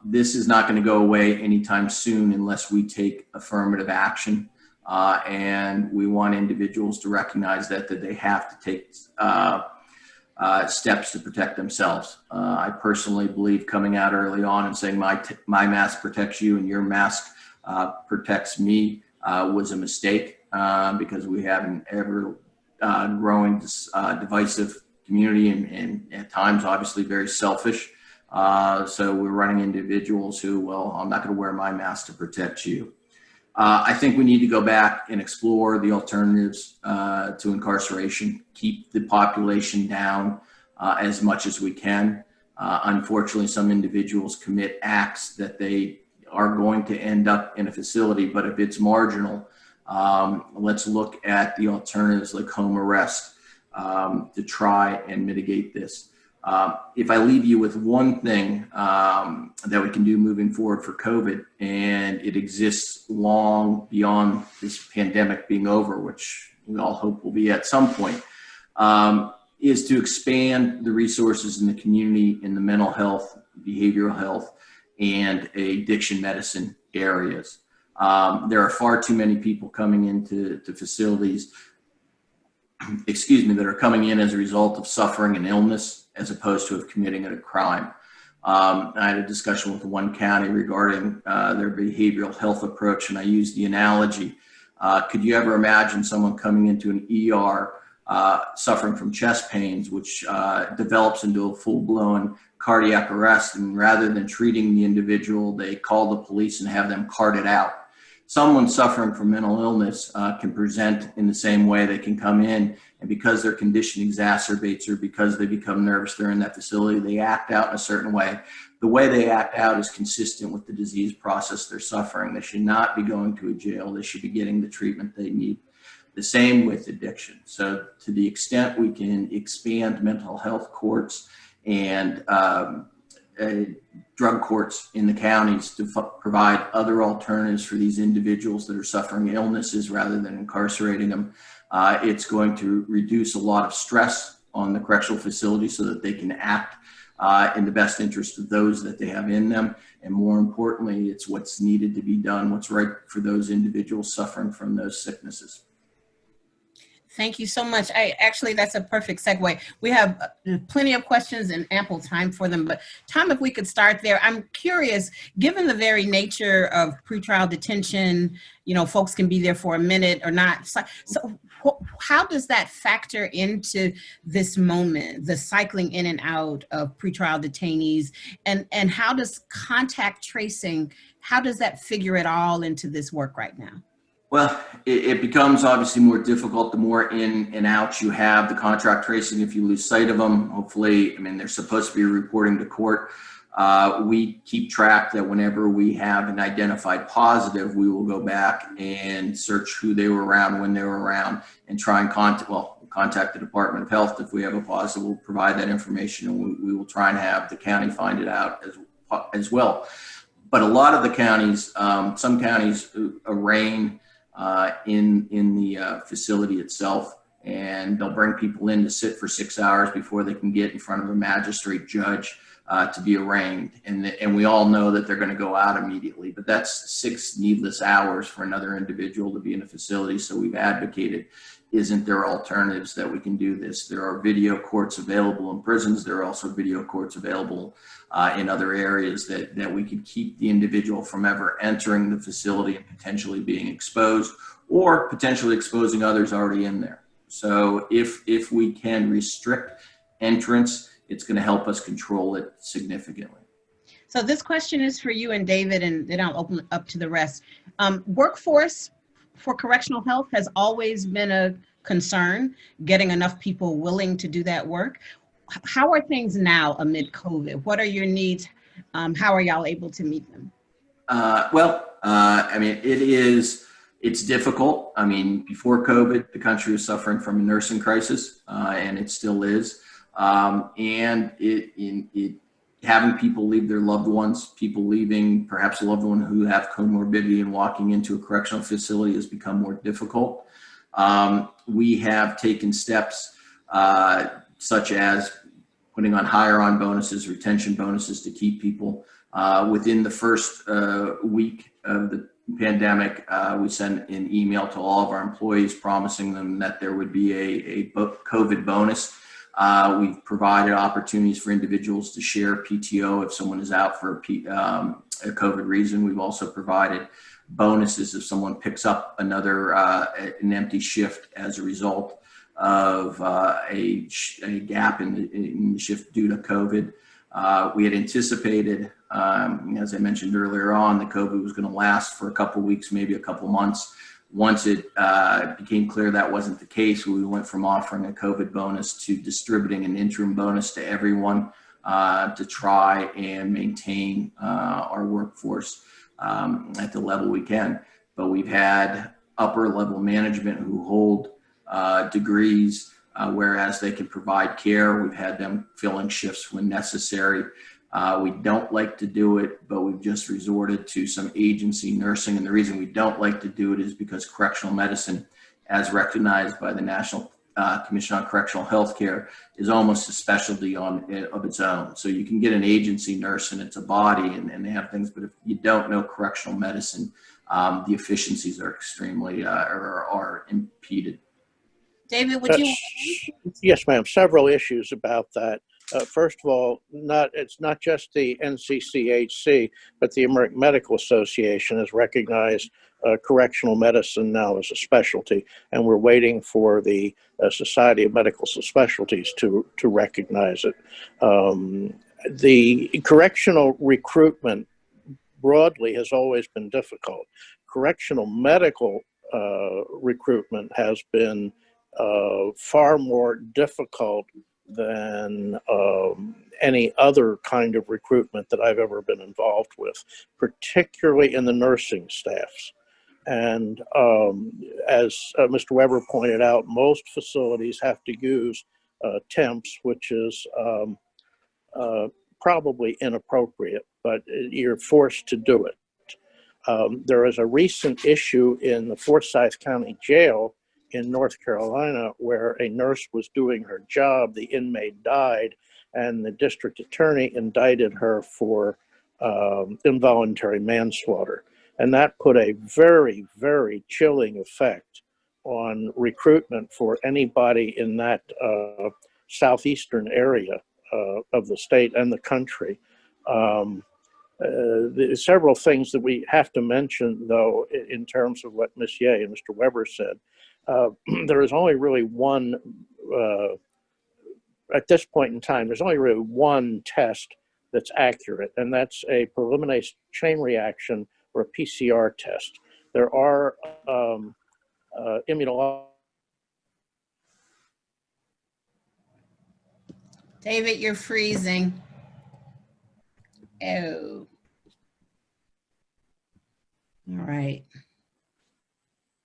this is not going to go away anytime soon unless we take affirmative action. And we want individuals to recognize that they have to take steps to protect themselves. I personally believe coming out early on and saying my mask protects you and your mask protects me was a mistake, because we have an ever growing divisive community and at times obviously very selfish. So we're running individuals who, well, I'm not going to wear my mask to protect you. I think we need to go back and explore the alternatives to incarceration, keep the population down as much as we can. Unfortunately, some individuals commit acts that they are going to end up in a facility, but if it's marginal, let's look at the alternatives like home arrest to try and mitigate this. If I leave you with one thing that we can do moving forward for COVID, and it exists long beyond this pandemic being over, which we all hope will be at some point, is to expand the resources in the community in the mental health, behavioral health, and addiction medicine areas. There are far too many people coming into facilities, that are coming in as a result of suffering an illness as opposed to of committing a crime. I had a discussion with one county regarding their behavioral health approach, and I used the analogy. Could you ever imagine someone coming into an ER suffering from chest pains, which develops into a full-blown cardiac arrest, and rather than treating the individual, they call the police and have them carted out? Someone suffering from mental illness can present in the same way. They can come in, and because their condition exacerbates or because they become nervous, they're in that facility, they act out in a certain way. The way they act out is consistent with the disease process they're suffering. They should not be going to a jail. They should be getting the treatment they need. The same with addiction. So to the extent we can expand mental health courts and drug courts in the counties to provide other alternatives for these individuals that are suffering illnesses rather than incarcerating them, it's going to reduce a lot of stress on the correctional facility so that they can act in the best interest of those that they have in them. And more importantly, it's what's needed to be done, what's right for those individuals suffering from those sicknesses. Thank you so much. Actually, that's a perfect segue. We have plenty of questions and ample time for them, but Tom, if we could start there. I'm curious, given the very nature of pretrial detention, folks can be there for a minute or not. So how does that factor into this moment, the cycling in and out of pretrial detainees, and how does contact tracing, how does that figure it all into this work right now? Well, it becomes obviously more difficult the more in and out you have. The contract tracing, if you lose sight of them, hopefully, they're supposed to be reporting to court. We keep track that whenever we have an identified positive, we will go back and search who they were around, when they were around, and try and contact the Department of Health if we have a positive. We'll provide that information, and we will try and have the county find it out as well. But a lot of the counties, some counties arraign in the facility itself, and they'll bring people in to sit for 6 hours before they can get in front of a magistrate judge to be arraigned. And we all know that they're going to go out immediately, but that's 6 needless hours for another individual to be in a facility. So we've advocated, isn't there alternatives that we can do this? There are video courts available in prisons. There are also video courts available in other areas that we could keep the individual from ever entering the facility and potentially being exposed, or potentially exposing others already in there. So if we can restrict entrance, it's going to help us control it significantly. So this question is for you and David, and then I'll open it up to the rest. Workforce for correctional health has always been a concern, getting enough people willing to do that work. How are things now amid COVID? What are your needs? How are y'all able to meet them? I mean, it's difficult. I mean, before COVID, the country was suffering from a nursing crisis, and it still is. And having people leave their loved ones, people leaving perhaps a loved one who have comorbidity and walking into a correctional facility has become more difficult. We have taken steps such as putting on hire-on bonuses, retention bonuses to keep people. Within the first week of the pandemic, we sent an email to all of our employees promising them that there would be a COVID bonus. We've provided opportunities for individuals to share PTO if someone is out for a COVID reason. We've also provided bonuses if someone picks up another an empty shift as a result of a gap in the shift due to COVID. We had anticipated, as I mentioned earlier on, that COVID was going to last for a couple of weeks, maybe a couple of months. Once it became clear that wasn't the case, we went from offering a COVID bonus to distributing an interim bonus to everyone to try and maintain our workforce at the level we can. But we've had upper level management who hold degrees, whereas they can provide care. We've had them filling shifts when necessary. We don't like to do it, but we've just resorted to some agency nursing. And the reason we don't like to do it is because correctional medicine, as recognized by the National Commission on Correctional Healthcare, is almost a specialty of its own. So you can get an agency nurse and it's a body and they have things, but if you don't know correctional medicine, the efficiencies are extremely are impeded. David, would you? Yes, ma'am. Several issues about that. First of all, it's not just the NCCHC, but the American Medical Association has recognized correctional medicine now as a specialty, and we're waiting for the Society of Medical Specialties to recognize it. The correctional recruitment broadly has always been difficult. Correctional medical recruitment has been far more difficult than any other kind of recruitment that I've ever been involved with, particularly in the nursing staffs. And as Mr. Weber pointed out, most facilities have to use temps, which is probably inappropriate, but you're forced to do it. There is a recent issue in the Forsyth County Jail in North Carolina where a nurse was doing her job, the inmate died, and the district attorney indicted her for involuntary manslaughter. And that put a very, very chilling effect on recruitment for anybody in that southeastern area of the state and the country. Several things that we have to mention, though, in terms of what Ms. Ye and Mr. Weber said. There is only really one, at this point in time, there's only really one test that's accurate, and that's a preliminary chain reaction or a PCR test. There are immunological. David, you're freezing. Oh. All right.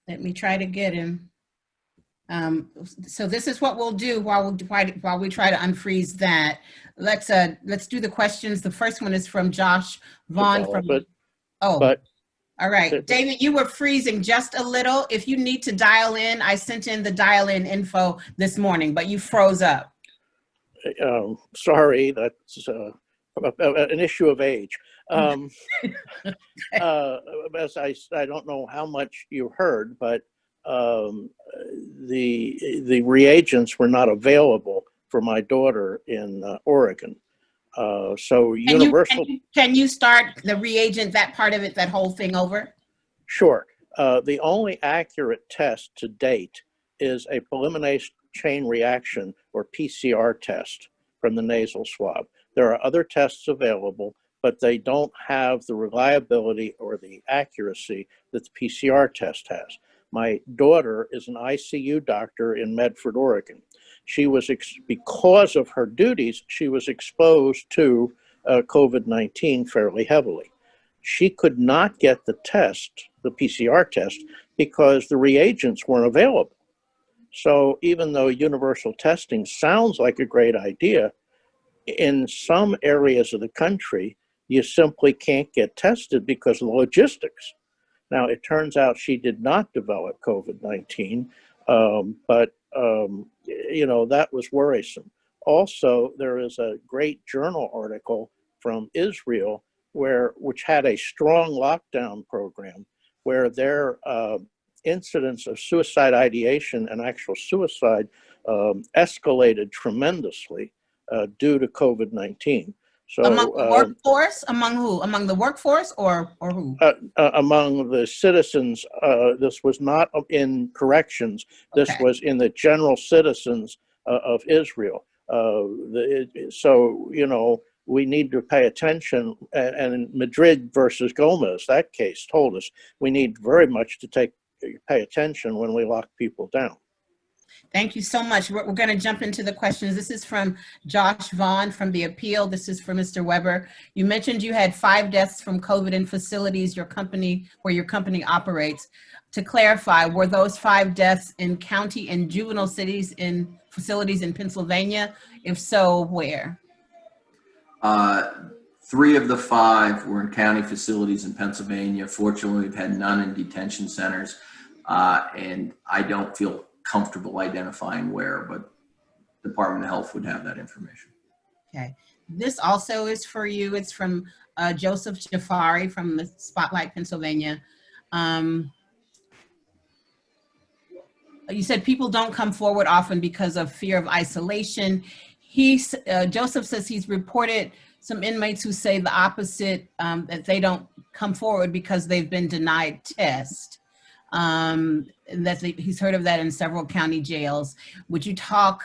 Let me try to get him. So this is what we'll do while we try to unfreeze that. Let's do the questions. The first one is from Josh Vaughn from. But All right, David, you were freezing just a little. If you need to dial in, I sent in the dial-in info this morning, but you froze up. Sorry, that's an issue of age. As I don't know how much you heard, but the reagents were not available for my daughter in Oregon. So Universal. Can you start the reagent, that part of it, that whole thing over? Sure. The only accurate test to date is a polymerase chain reaction, or PCR test, from the nasal swab. There are other tests available, but they don't have the reliability or the accuracy that the PCR test has. My daughter is an ICU doctor in Medford, Oregon. She was, because of her duties, she was exposed to COVID-19 fairly heavily. She could not get the test, the PCR test, because the reagents weren't available. So even though universal testing sounds like a great idea, in some areas of the country, you simply can't get tested because of the logistics. Now, it turns out she did not develop COVID-19, but you know, that was worrisome. Also, there is a great journal article from Israel which had a strong lockdown program where their incidence of suicide ideation and actual suicide escalated tremendously due to COVID-19. So among the workforce, among who? Among the workforce or who? Among the citizens. This was not in corrections. This was in the general citizens of Israel. So, you know, we need to pay attention. And Madrid versus Gomez, that case told us we need very much to pay attention when we lock people down. Thank you so much. We're going to jump into the questions. This is from Josh Vaughn from the Appeal. This is for Mr. Weber. You mentioned you had 5 deaths from COVID in facilities where your company operates. To clarify, were those 5 deaths in county and juvenile facilities in Pennsylvania? If so, where? 3 of the 5 were in county facilities in Pennsylvania. Fortunately, we've had none in detention centers, and I don't feel comfortable identifying where, but Department of Health would have that information. Okay. This also is for you. It's from Joseph Jafari from the Spotlight, Pennsylvania. You said people don't come forward often because of fear of isolation. Joseph says he's reported some inmates who say the opposite, that they don't come forward because they've been denied tests. He's heard of that in several county jails. Would you talk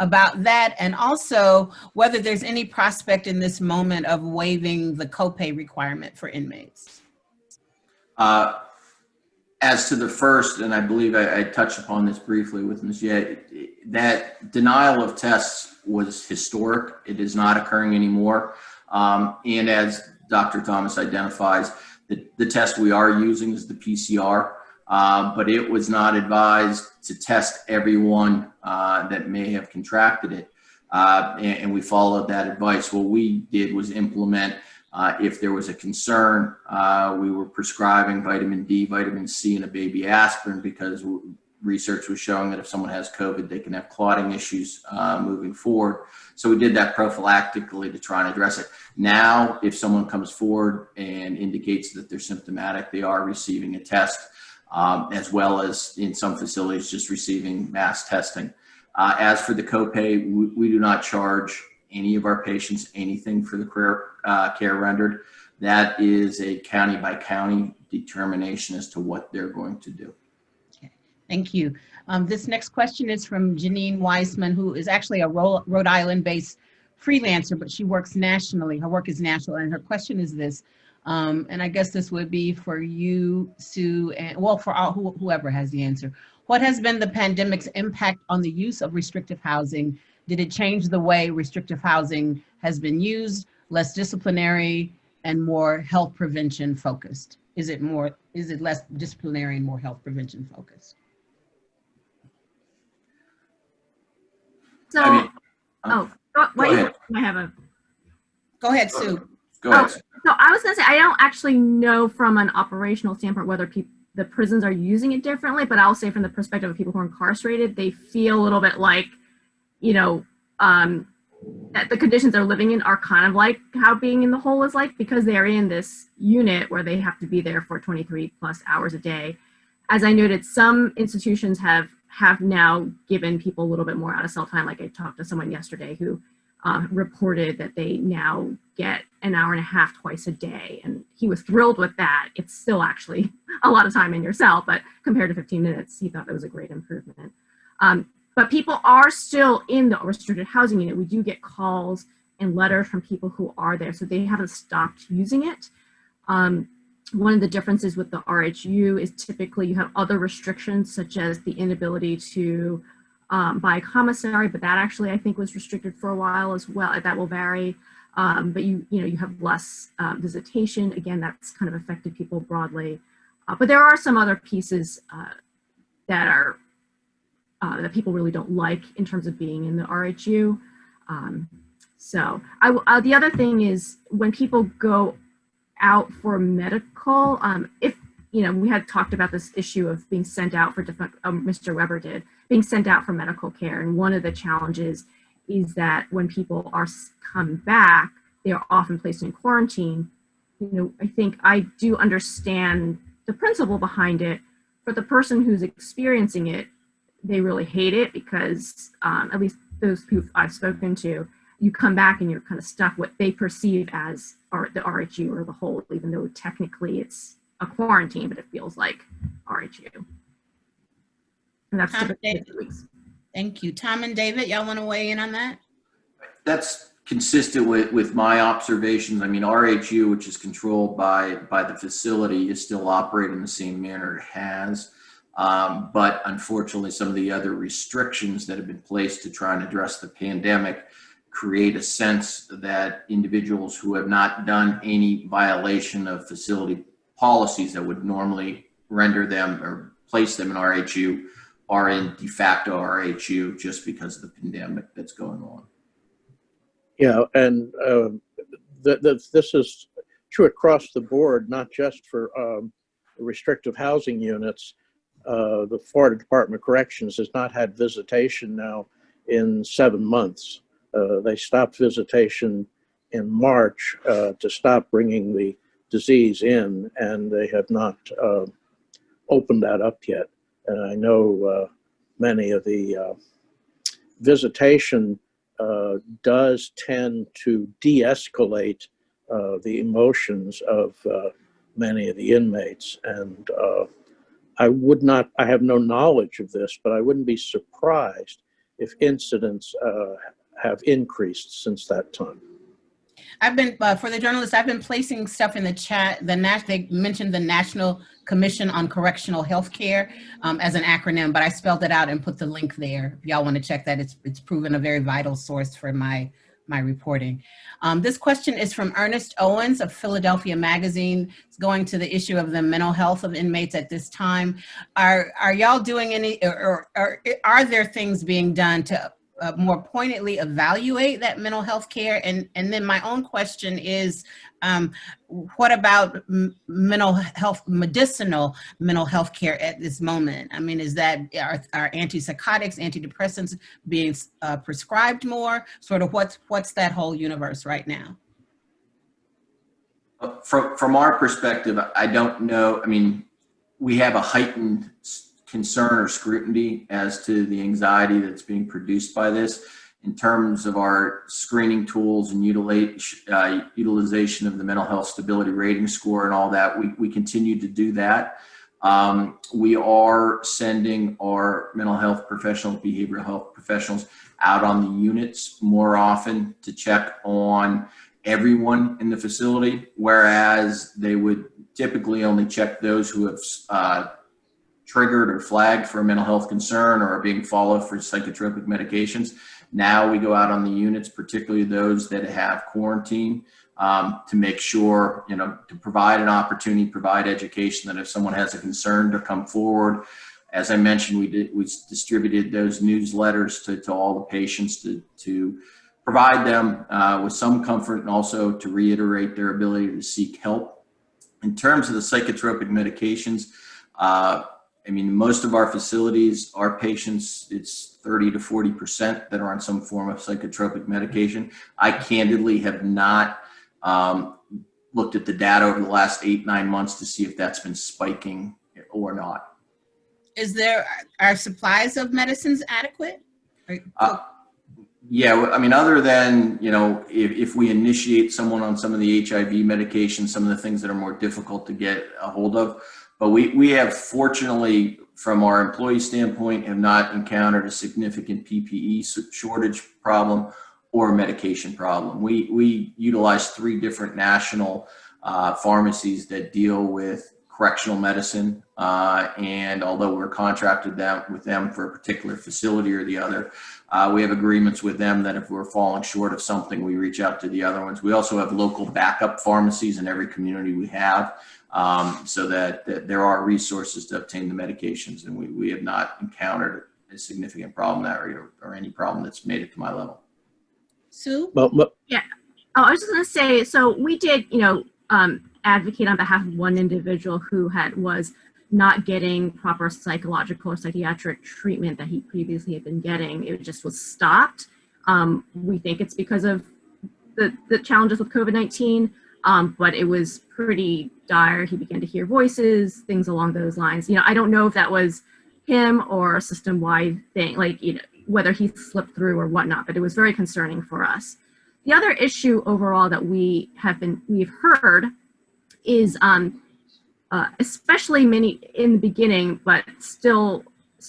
about that, and also whether there's any prospect in this moment of waiving the copay requirement for inmates? As to the first, and I believe I touched upon this briefly with Ms. Ye, that denial of tests was historic. It is not occurring anymore. And as Dr. Thomas identifies, the test we are using is the PCR. But it was not advised to test everyone that may have contracted it. And we followed that advice. What we did was implement, if there was a concern, we were prescribing vitamin D, vitamin C, and a baby aspirin, because research was showing that if someone has COVID, they can have clotting issues moving forward. So we did that prophylactically to try and address it. Now, if someone comes forward and indicates that they're symptomatic, they are receiving a test. As well as in some facilities just receiving mass testing. As for the copay, we do not charge any of our patients anything for the care rendered. That is a county by county determination as to what they're going to do. Okay, thank you. This next question is from Janine Weissman, who is actually a Rhode Island-based freelancer, but she works nationally. Her work is national, and her question is this. And I guess this would be for you, Sue, and well, for whoever has the answer. What has been the pandemic's impact on the use of restrictive housing? Did it change the way restrictive housing has been used, less disciplinary and more health prevention focused? Is it less disciplinary and more health prevention focused? So, I mean, wait, ahead. I have a. Go ahead, Sue. Go ahead. So I was going to say, I don't actually know from an operational standpoint whether the prisons are using it differently, but I'll say from the perspective of people who are incarcerated, they feel a little bit like, you know, that the conditions they're living in are kind of like how being in the hole is like, because they're in this unit where they have to be there for 23 plus hours a day. As I noted, some institutions have now given people a little bit more out of cell time. Like I talked to someone yesterday who reported that they now get an hour and a half twice a day, and he was thrilled with that. It's still actually a lot of time in your cell, but compared to 15 minutes, he thought that was a great improvement. But people are still in the restricted housing unit. We do get calls and letters from people who are there, so they haven't stopped using it. One of the differences with the RHU is typically you have other restrictions, such as the inability to buy a commissary, but that actually I think was restricted for a while as well. That will vary, but you have less visitation. Again, that's kind of affected people broadly. But there are some other pieces that are that people really don't like in terms of being in the RHU. So the other thing is when people go out for medical, if we had talked about this issue of being sent out for different, Mr. Weber did, being sent out for medical care. And one of the challenges is that when people are come back, they are often placed in quarantine. I think I do understand the principle behind it. For the person who's experiencing it, they really hate it because at least those who I've spoken to, you come back and you're kind of stuck what they perceive as the RHU or the hold, even though technically it's a quarantine, but it feels like RHU. And that's typically 2 weeks. Thank you. Tom and David, y'all want to weigh in on that? That's consistent with my observations. I mean, RHU, which is controlled by the facility, is still operating in the same manner it has. But unfortunately, some of the other restrictions that have been placed to try and address the pandemic create a sense that individuals who have not done any violation of facility policies that would normally render them or place them in RHU are in de facto RHU just because of the pandemic that's going on. Yeah, and this is true across the board, not just for restrictive housing units. The Florida Department of Corrections has not had visitation now in 7 months. They stopped visitation in March to stop bringing the disease in, and they have not opened that up yet. And I know many of the visitation does tend to de-escalate the emotions of many of the inmates. And I have no knowledge of this, but I wouldn't be surprised if incidents have increased since that time. I've been, for the journalists, I've been placing stuff in the chat. They mentioned the National Commission on Correctional Healthcare as an acronym, but I spelled it out and put the link there. If y'all want to check that, it's proven a very vital source for my reporting. This question is from Ernest Owens of Philadelphia Magazine. It's going to the issue of the mental health of inmates at this time. Are y'all doing any, or are there things being done to more pointedly evaluate that mental health care? And then my own question is, what about medicinal mental health care at this moment? I mean, are antipsychotics, antidepressants being prescribed more? Sort of what's that whole universe right now? From our perspective, I don't know. I mean, we have a heightened concern or scrutiny as to the anxiety that's being produced by this. In terms of our screening tools and utilization of the mental health stability rating score and all that, we continue to do that. We are sending our mental health professionals, behavioral health professionals out on the units more often to check on everyone in the facility, whereas they would typically only check those who have triggered or flagged for a mental health concern or are being followed for psychotropic medications. Now we go out on the units, particularly those that have quarantine, to make sure, to provide an opportunity, provide education that if someone has a concern to come forward As I mentioned, we distributed those newsletters to all the patients to provide them with some comfort and also to reiterate their ability to seek help. In terms of the psychotropic medications, I mean, most of our facilities, our patients, it's 30 to 40% that are on some form of psychotropic medication. I candidly have not looked at the data over the last 8-9 months to see if that's been spiking or not. Are supplies of medicines adequate? Yeah, I mean, other than, you know, if we initiate someone on some of the HIV medications, some of the things that are more difficult to get a hold of, but we have, fortunately, from our employee standpoint, have not encountered a significant PPE shortage problem or medication problem. We utilize 3 different national pharmacies that deal with correctional medicine, and although we're contracted with them for a particular facility or the other, we have agreements with them that if we're falling short of something, we reach out to the other ones. We also have local backup pharmacies in every community we have, so that there are resources to obtain the medications, and we have not encountered a significant problem that or any problem that's made it to my level. Sue? Yeah. Oh, I was just going to say, so we did, advocate on behalf of one individual who was not getting proper psychological or psychiatric treatment that he previously had been getting. It just was stopped. We think it's because of the challenges with COVID-19, but it was pretty dire. He began to hear voices, things along those lines. I don't know if that was him or a system-wide thing, whether he slipped through or whatnot, but it was very concerning for us. The other issue overall that we've heard is, especially many in the beginning, but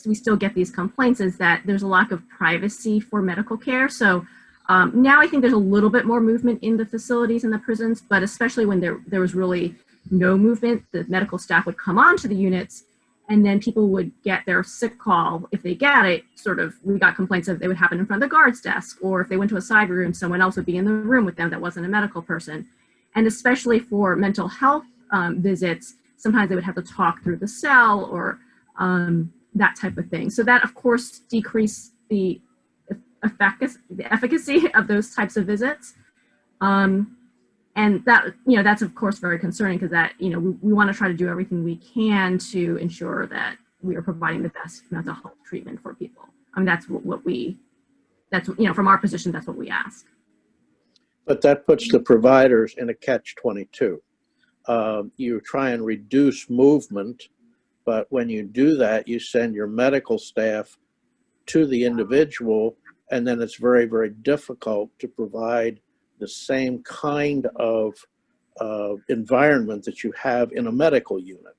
we still get these complaints, is that there's a lack of privacy for medical care. So now I think there's a little bit more movement in the facilities and the prisons, but especially when there was really no movement, the medical staff would come onto the units, and then people would get their sick call. If they get it, we got complaints of it would happen in front of the guard's desk, or if they went to a side room, someone else would be in the room with them that wasn't a medical person. And especially for mental health visits, sometimes they would have to talk through the cell or that type of thing. So that, of course, decreased the efficacy of those types of visits. And that, that's of course very concerning, because that, we want to try to do everything we can to ensure that we are providing the best mental health treatment for people. I mean, that's from our position, that's what we ask. But that puts the providers in a catch-22. You try and reduce movement, but when you do that, you send your medical staff to the individual, and then it's very, very difficult to provide the same kind of environment that you have in a medical unit.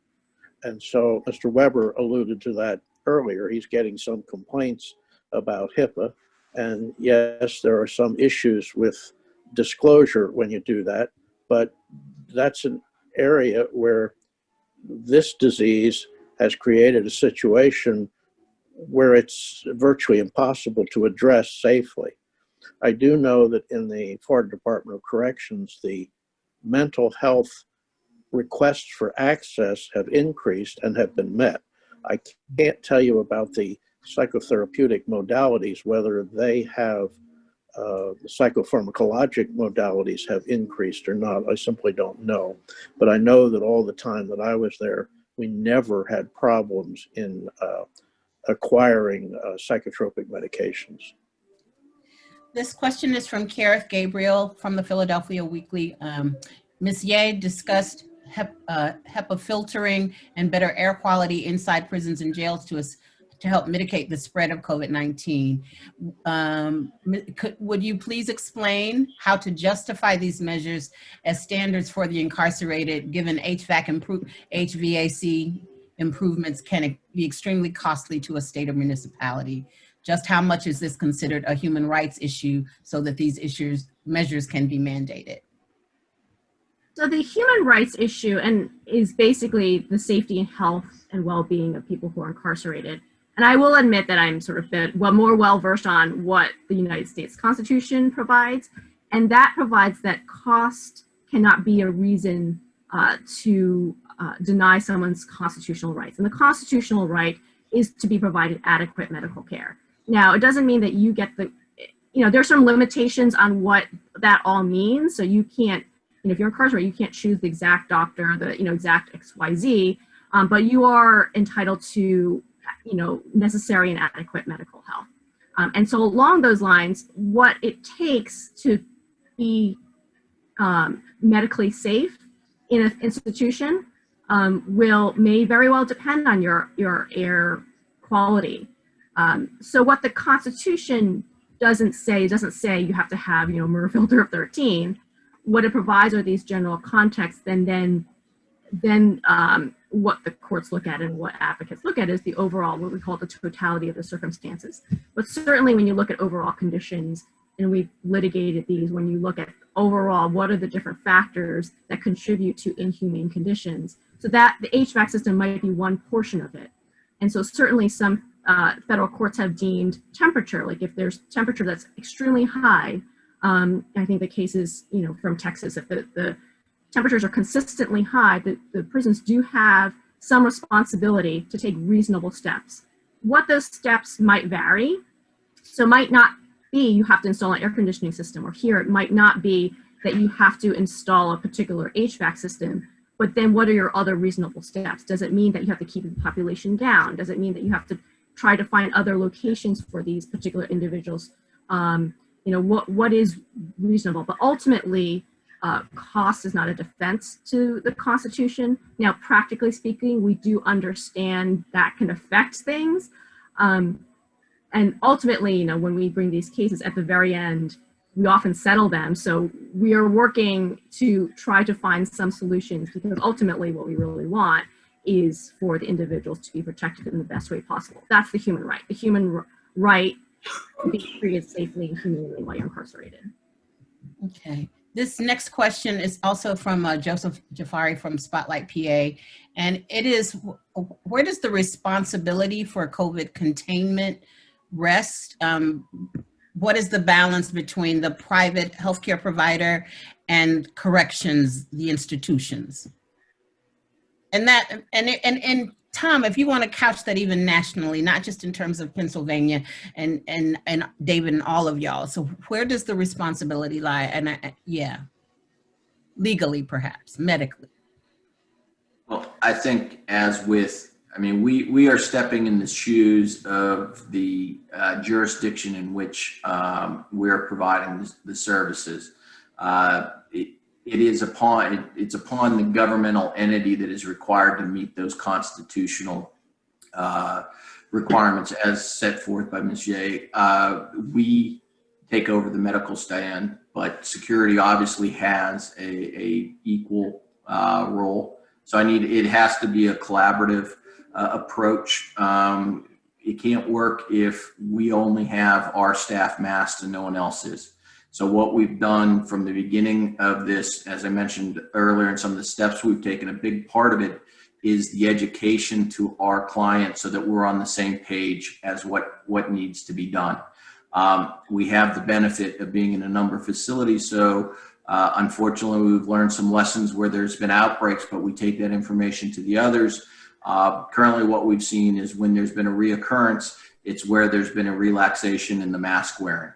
And so Mr. Weber alluded to that earlier. He's getting some complaints about HIPAA. And yes, there are some issues with disclosure when you do that, but that's an area where this disease has created a situation where it's virtually impossible to address safely. I do know that in the Florida Department of Corrections, the mental health requests for access have increased and have been met. I can't tell you about the psychotherapeutic modalities, whether they have the psychopharmacologic modalities have increased or not. I simply don't know. But I know that all the time that I was there, we never had problems in acquiring psychotropic medications. This question is from Kareth Gabriel from the Philadelphia Weekly. Ms. Ye discussed HEPA filtering and better air quality inside prisons and jails to help mitigate the spread of COVID-19. Would you please explain how to justify these measures as standards for the incarcerated, given HVAC improvements can be extremely costly to a state or municipality? Just how much is this considered a human rights issue so that these measures can be mandated? So the human rights issue is basically the safety and health and well-being of people who are incarcerated. And I will admit that I'm more well-versed on what the United States Constitution provides, and that provides that cost cannot be a reason to deny someone's constitutional rights. And the constitutional right is to be provided adequate medical care. Now, it doesn't mean that you get the, there's some limitations on what that all means. So you can't, if you're incarcerated, you can't choose the exact doctor, the exact XYZ, but you are entitled to necessary and adequate medical health. And so along those lines, what it takes to be medically safe in an institution may very well depend on your air quality. So what the Constitution doesn't say you have to have MERV filter of 13. What it provides are these general contexts, and then what the courts look at and what advocates look at is the overall, what we call the totality of the circumstances. But certainly when you look at overall conditions, and we've litigated these, when you look at overall, what are the different factors that contribute to inhumane conditions? So that the HVAC system might be one portion of it. And so certainly some federal courts have deemed temperature, like if there's temperature that's extremely high, I think the cases, from Texas, if the temperatures are consistently high, the prisons do have some responsibility to take reasonable steps. What those steps might vary. So might not be you have to install an air conditioning system, or here it might not be that you have to install a particular HVAC system, but then what are your other reasonable steps? Does it mean that you have to keep the population down? Does it mean that you have to try to find other locations for these particular individuals? What is reasonable? But ultimately, cost is not a defense to the Constitution. Now, practically speaking, we do understand that can affect things. And ultimately, when we bring these cases at the very end, we often settle them. So we are working to try to find some solutions, because ultimately what we really want is for the individuals to be protected in the best way possible. That's the human right. The human right to be treated safely and humanely while you're incarcerated. Okay. This next question is also from Joseph Jafari from Spotlight, PA. And it is, where does the responsibility for COVID containment rest? What is the balance between the private healthcare provider and corrections, the institutions? And Tom, if you want to couch that even nationally, not just in terms of Pennsylvania and David and all of y'all. So where does the responsibility lie? And legally, perhaps, medically. Well, I think we are stepping in the shoes of the jurisdiction in which we're providing the services. It's upon the governmental entity that is required to meet those constitutional requirements as set forth by Ms. Ye. We take over the medical stand, but security obviously has a equal role. So it has to be a collaborative approach. It can't work if we only have our staff masked and no one else is. So what we've done from the beginning of this, as I mentioned earlier, and some of the steps we've taken, a big part of it is the education to our clients so that we're on the same page as what needs to be done. We have the benefit of being in a number of facilities. So unfortunately, we've learned some lessons where there's been outbreaks, but we take that information to the others. Currently, what we've seen is when there's been a reoccurrence, it's where there's been a relaxation in the mask wearing.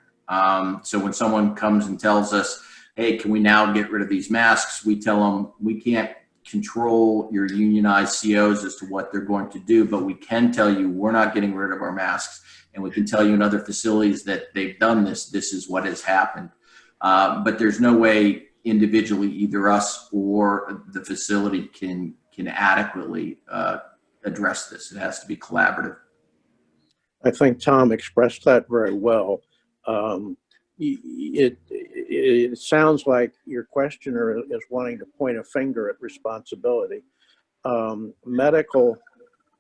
So when someone comes and tells us, hey, can we now get rid of these masks? We tell them we can't control your unionized COs as to what they're going to do, but we can tell you we're not getting rid of our masks. And we can tell you in other facilities that they've done this is what has happened. But there's no way individually either us or the facility can adequately address this. It has to be collaborative. I think Tom expressed that very well. It sounds like your questioner is wanting to point a finger at responsibility.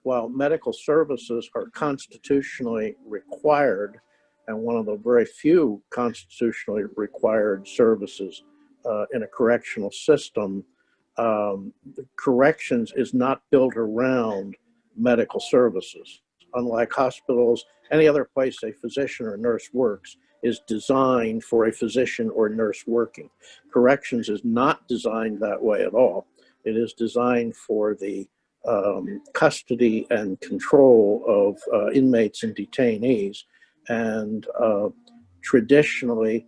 While medical services are constitutionally required, and one of the very few constitutionally required services in a correctional system, corrections is not built around medical services. Unlike hospitals, any other place a physician or nurse works is designed for a physician or nurse working. Corrections is not designed that way at all. It is designed for the custody and control of inmates and detainees. And traditionally,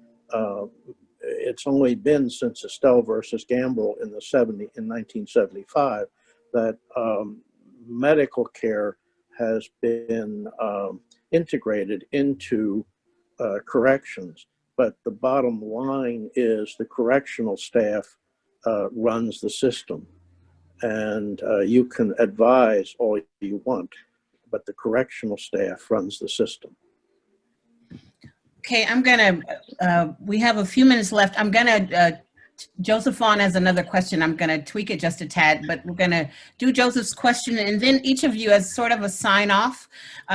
it's only been since Estelle versus Gamble in 1975 that medical care has been integrated into corrections. But the bottom line is the correctional staff runs the system. And you can advise all you want, but the correctional staff runs the system. Okay, we have a few minutes left. I'm gonna, Joseph Vaughn has another question. I'm gonna tweak it just a tad, but we're gonna do Joseph's question, and then each of you as sort of a sign off.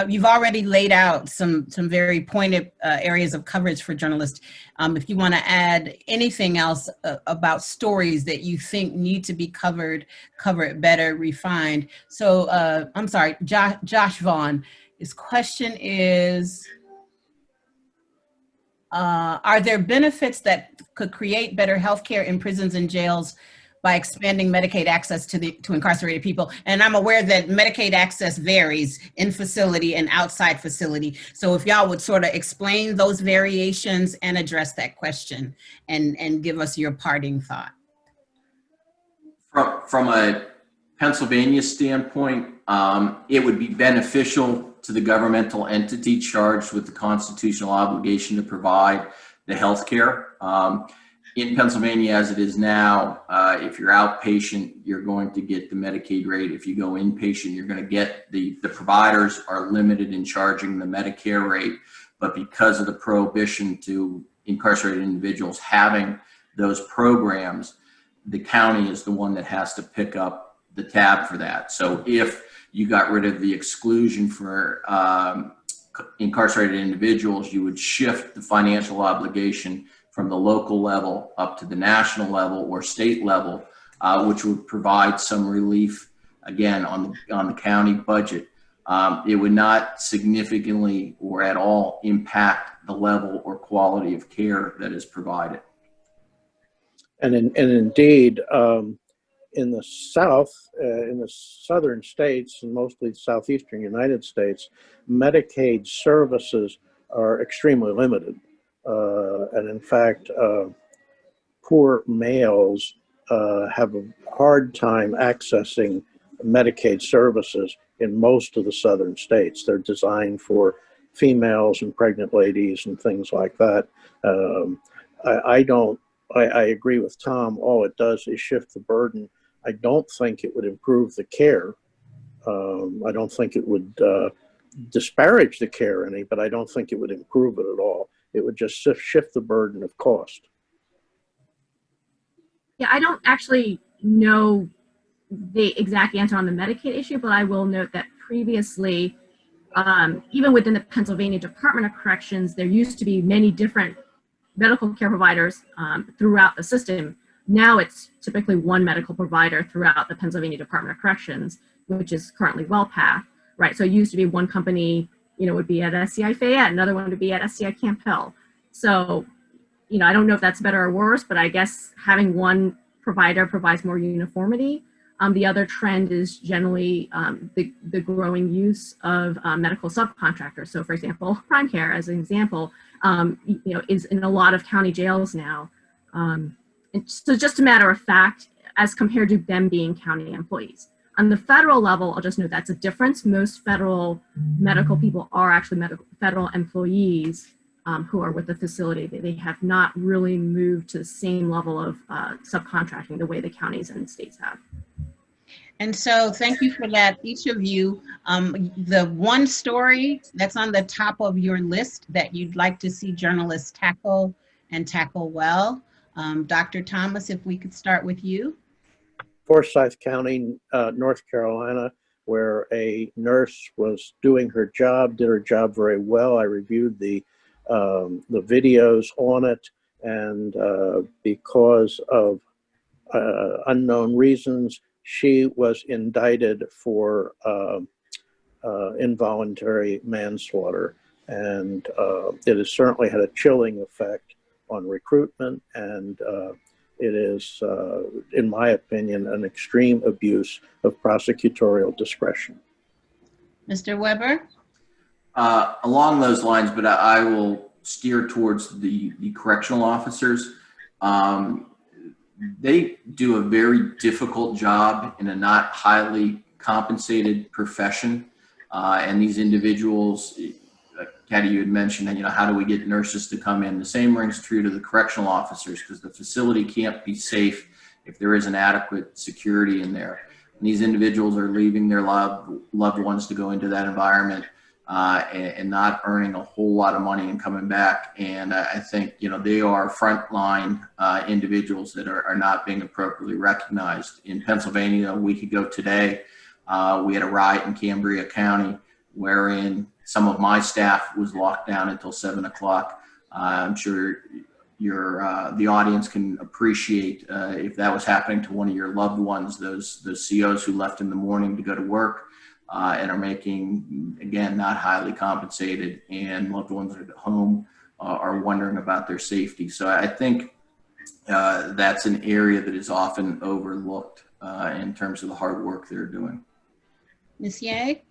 You've already laid out some very pointed areas of coverage for journalists. If you wanna add anything else about stories that you think need to be covered better, refined. So I'm sorry, Josh Vaughn, his question is, are there benefits that could create better healthcare in prisons and jails by expanding Medicaid access to incarcerated people? And I'm aware that Medicaid access varies in facility and outside facility. So if y'all would sort of explain those variations and address that question and give us your parting thought. From a Pennsylvania standpoint, it would be beneficial to the governmental entity charged with the constitutional obligation to provide the health care. In Pennsylvania, as it is now, if you're outpatient, you're going to get the Medicaid rate. If you go inpatient, you're going to get the providers are limited in charging the Medicare rate. But because of the prohibition to incarcerated individuals having those programs, the county is the one that has to pick up the tab for that. So if you got rid of the exclusion for incarcerated individuals, you would shift the financial obligation from the local level up to the national level or state level, which would provide some relief, again, on the county budget. It would not significantly or at all impact the level or quality of care that is provided. And indeed, in the South, in the southern states, and mostly the southeastern United States, Medicaid services are extremely limited. And in fact, poor males have a hard time accessing Medicaid services in most of the southern states. They're designed for females and pregnant ladies and things like that. I agree with Tom. All it does is shift the burden. I don't think it would improve the care. I don't think it would disparage the care any, but I don't think it would improve it at all. It would just shift the burden of cost. Yeah, I don't actually know the exact answer on the Medicaid issue, but I will note that previously, even within the Pennsylvania Department of Corrections, there used to be many different medical care providers throughout the system. Now it's typically one medical provider throughout the Pennsylvania Department of Corrections, which is currently WellPath, right? So it used to be one company, would be at SCI Fayette, another one would be at SCI Camp Hill. So, I don't know if that's better or worse, but I guess having one provider provides more uniformity. The other trend is generally the growing use of medical subcontractors. So for example, PrimeCare as an example, is in a lot of county jails now. So just a matter of fact, as compared to them being county employees. On the federal level, I'll just note that's a difference. Most federal medical people are actually federal employees who are with the facility. They have not really moved to the same level of subcontracting the way the counties and states have. And so thank you for that, each of you. The one story that's on the top of your list that you'd like to see journalists tackle and tackle well. Dr. Thomas, if we could start with you. Forsyth County, North Carolina, where a nurse was doing her job, did her job very well. I reviewed the videos on it, and because of unknown reasons, she was indicted for involuntary manslaughter, and it has certainly had a chilling effect on recruitment and it is, in my opinion, an extreme abuse of prosecutorial discretion. Mr. Weber? Along those lines, but I will steer towards the correctional officers. They do a very difficult job in a not highly compensated profession. And these individuals, Katti, you had mentioned that, how do we get nurses to come in? The same rings true to the correctional officers, because the facility can't be safe if there isn't adequate security in there. And these individuals are leaving their loved ones to go into that environment and not earning a whole lot of money and coming back. And I think, they are frontline individuals that are not being appropriately recognized. In Pennsylvania, a week ago today, we had a riot in Cambria County wherein some of my staff was locked down until 7 o'clock. I'm sure the audience can appreciate if that was happening to one of your loved ones, those COs who left in the morning to go to work and are making, again, not highly compensated, and loved ones at home are wondering about their safety. So I think that's an area that is often overlooked in terms of the hard work they're doing. Ms. Ye?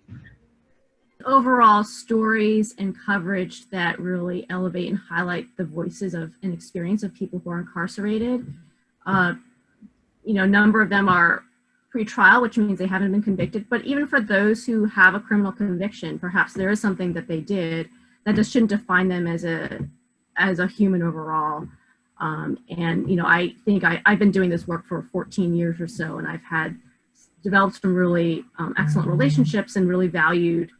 Overall, stories and coverage that really elevate and highlight the voices of and experience of people who are incarcerated. A number of them are pre-trial, which means they haven't been convicted. But even for those who have a criminal conviction, perhaps there is something that they did that just shouldn't define them as a human overall. I think I've been doing this work for 14 years or so, and I've developed some really excellent relationships and really valued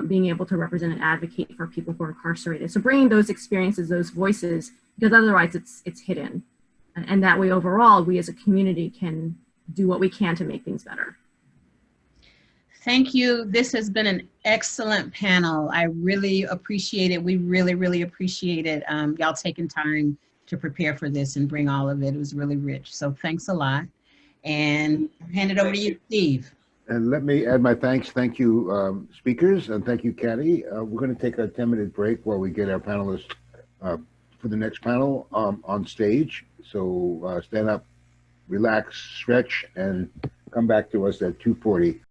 being able to represent and advocate for people who are incarcerated. So bringing those experiences, those voices, because otherwise it's hidden. And that way overall, we as a community can do what we can to make things better. Thank you. This has been an excellent panel. I really appreciate it. We really, really appreciate it. Y'all taking time to prepare for this and bring all of it. It was really rich. So thanks a lot. And I'll hand it over to you, Steve. And let me add my thanks. Thank you, speakers, and thank you, Katti. We're going to take a 10-minute break while we get our panelists for the next panel on stage. So stand up, relax, stretch, and come back to us at 2:40.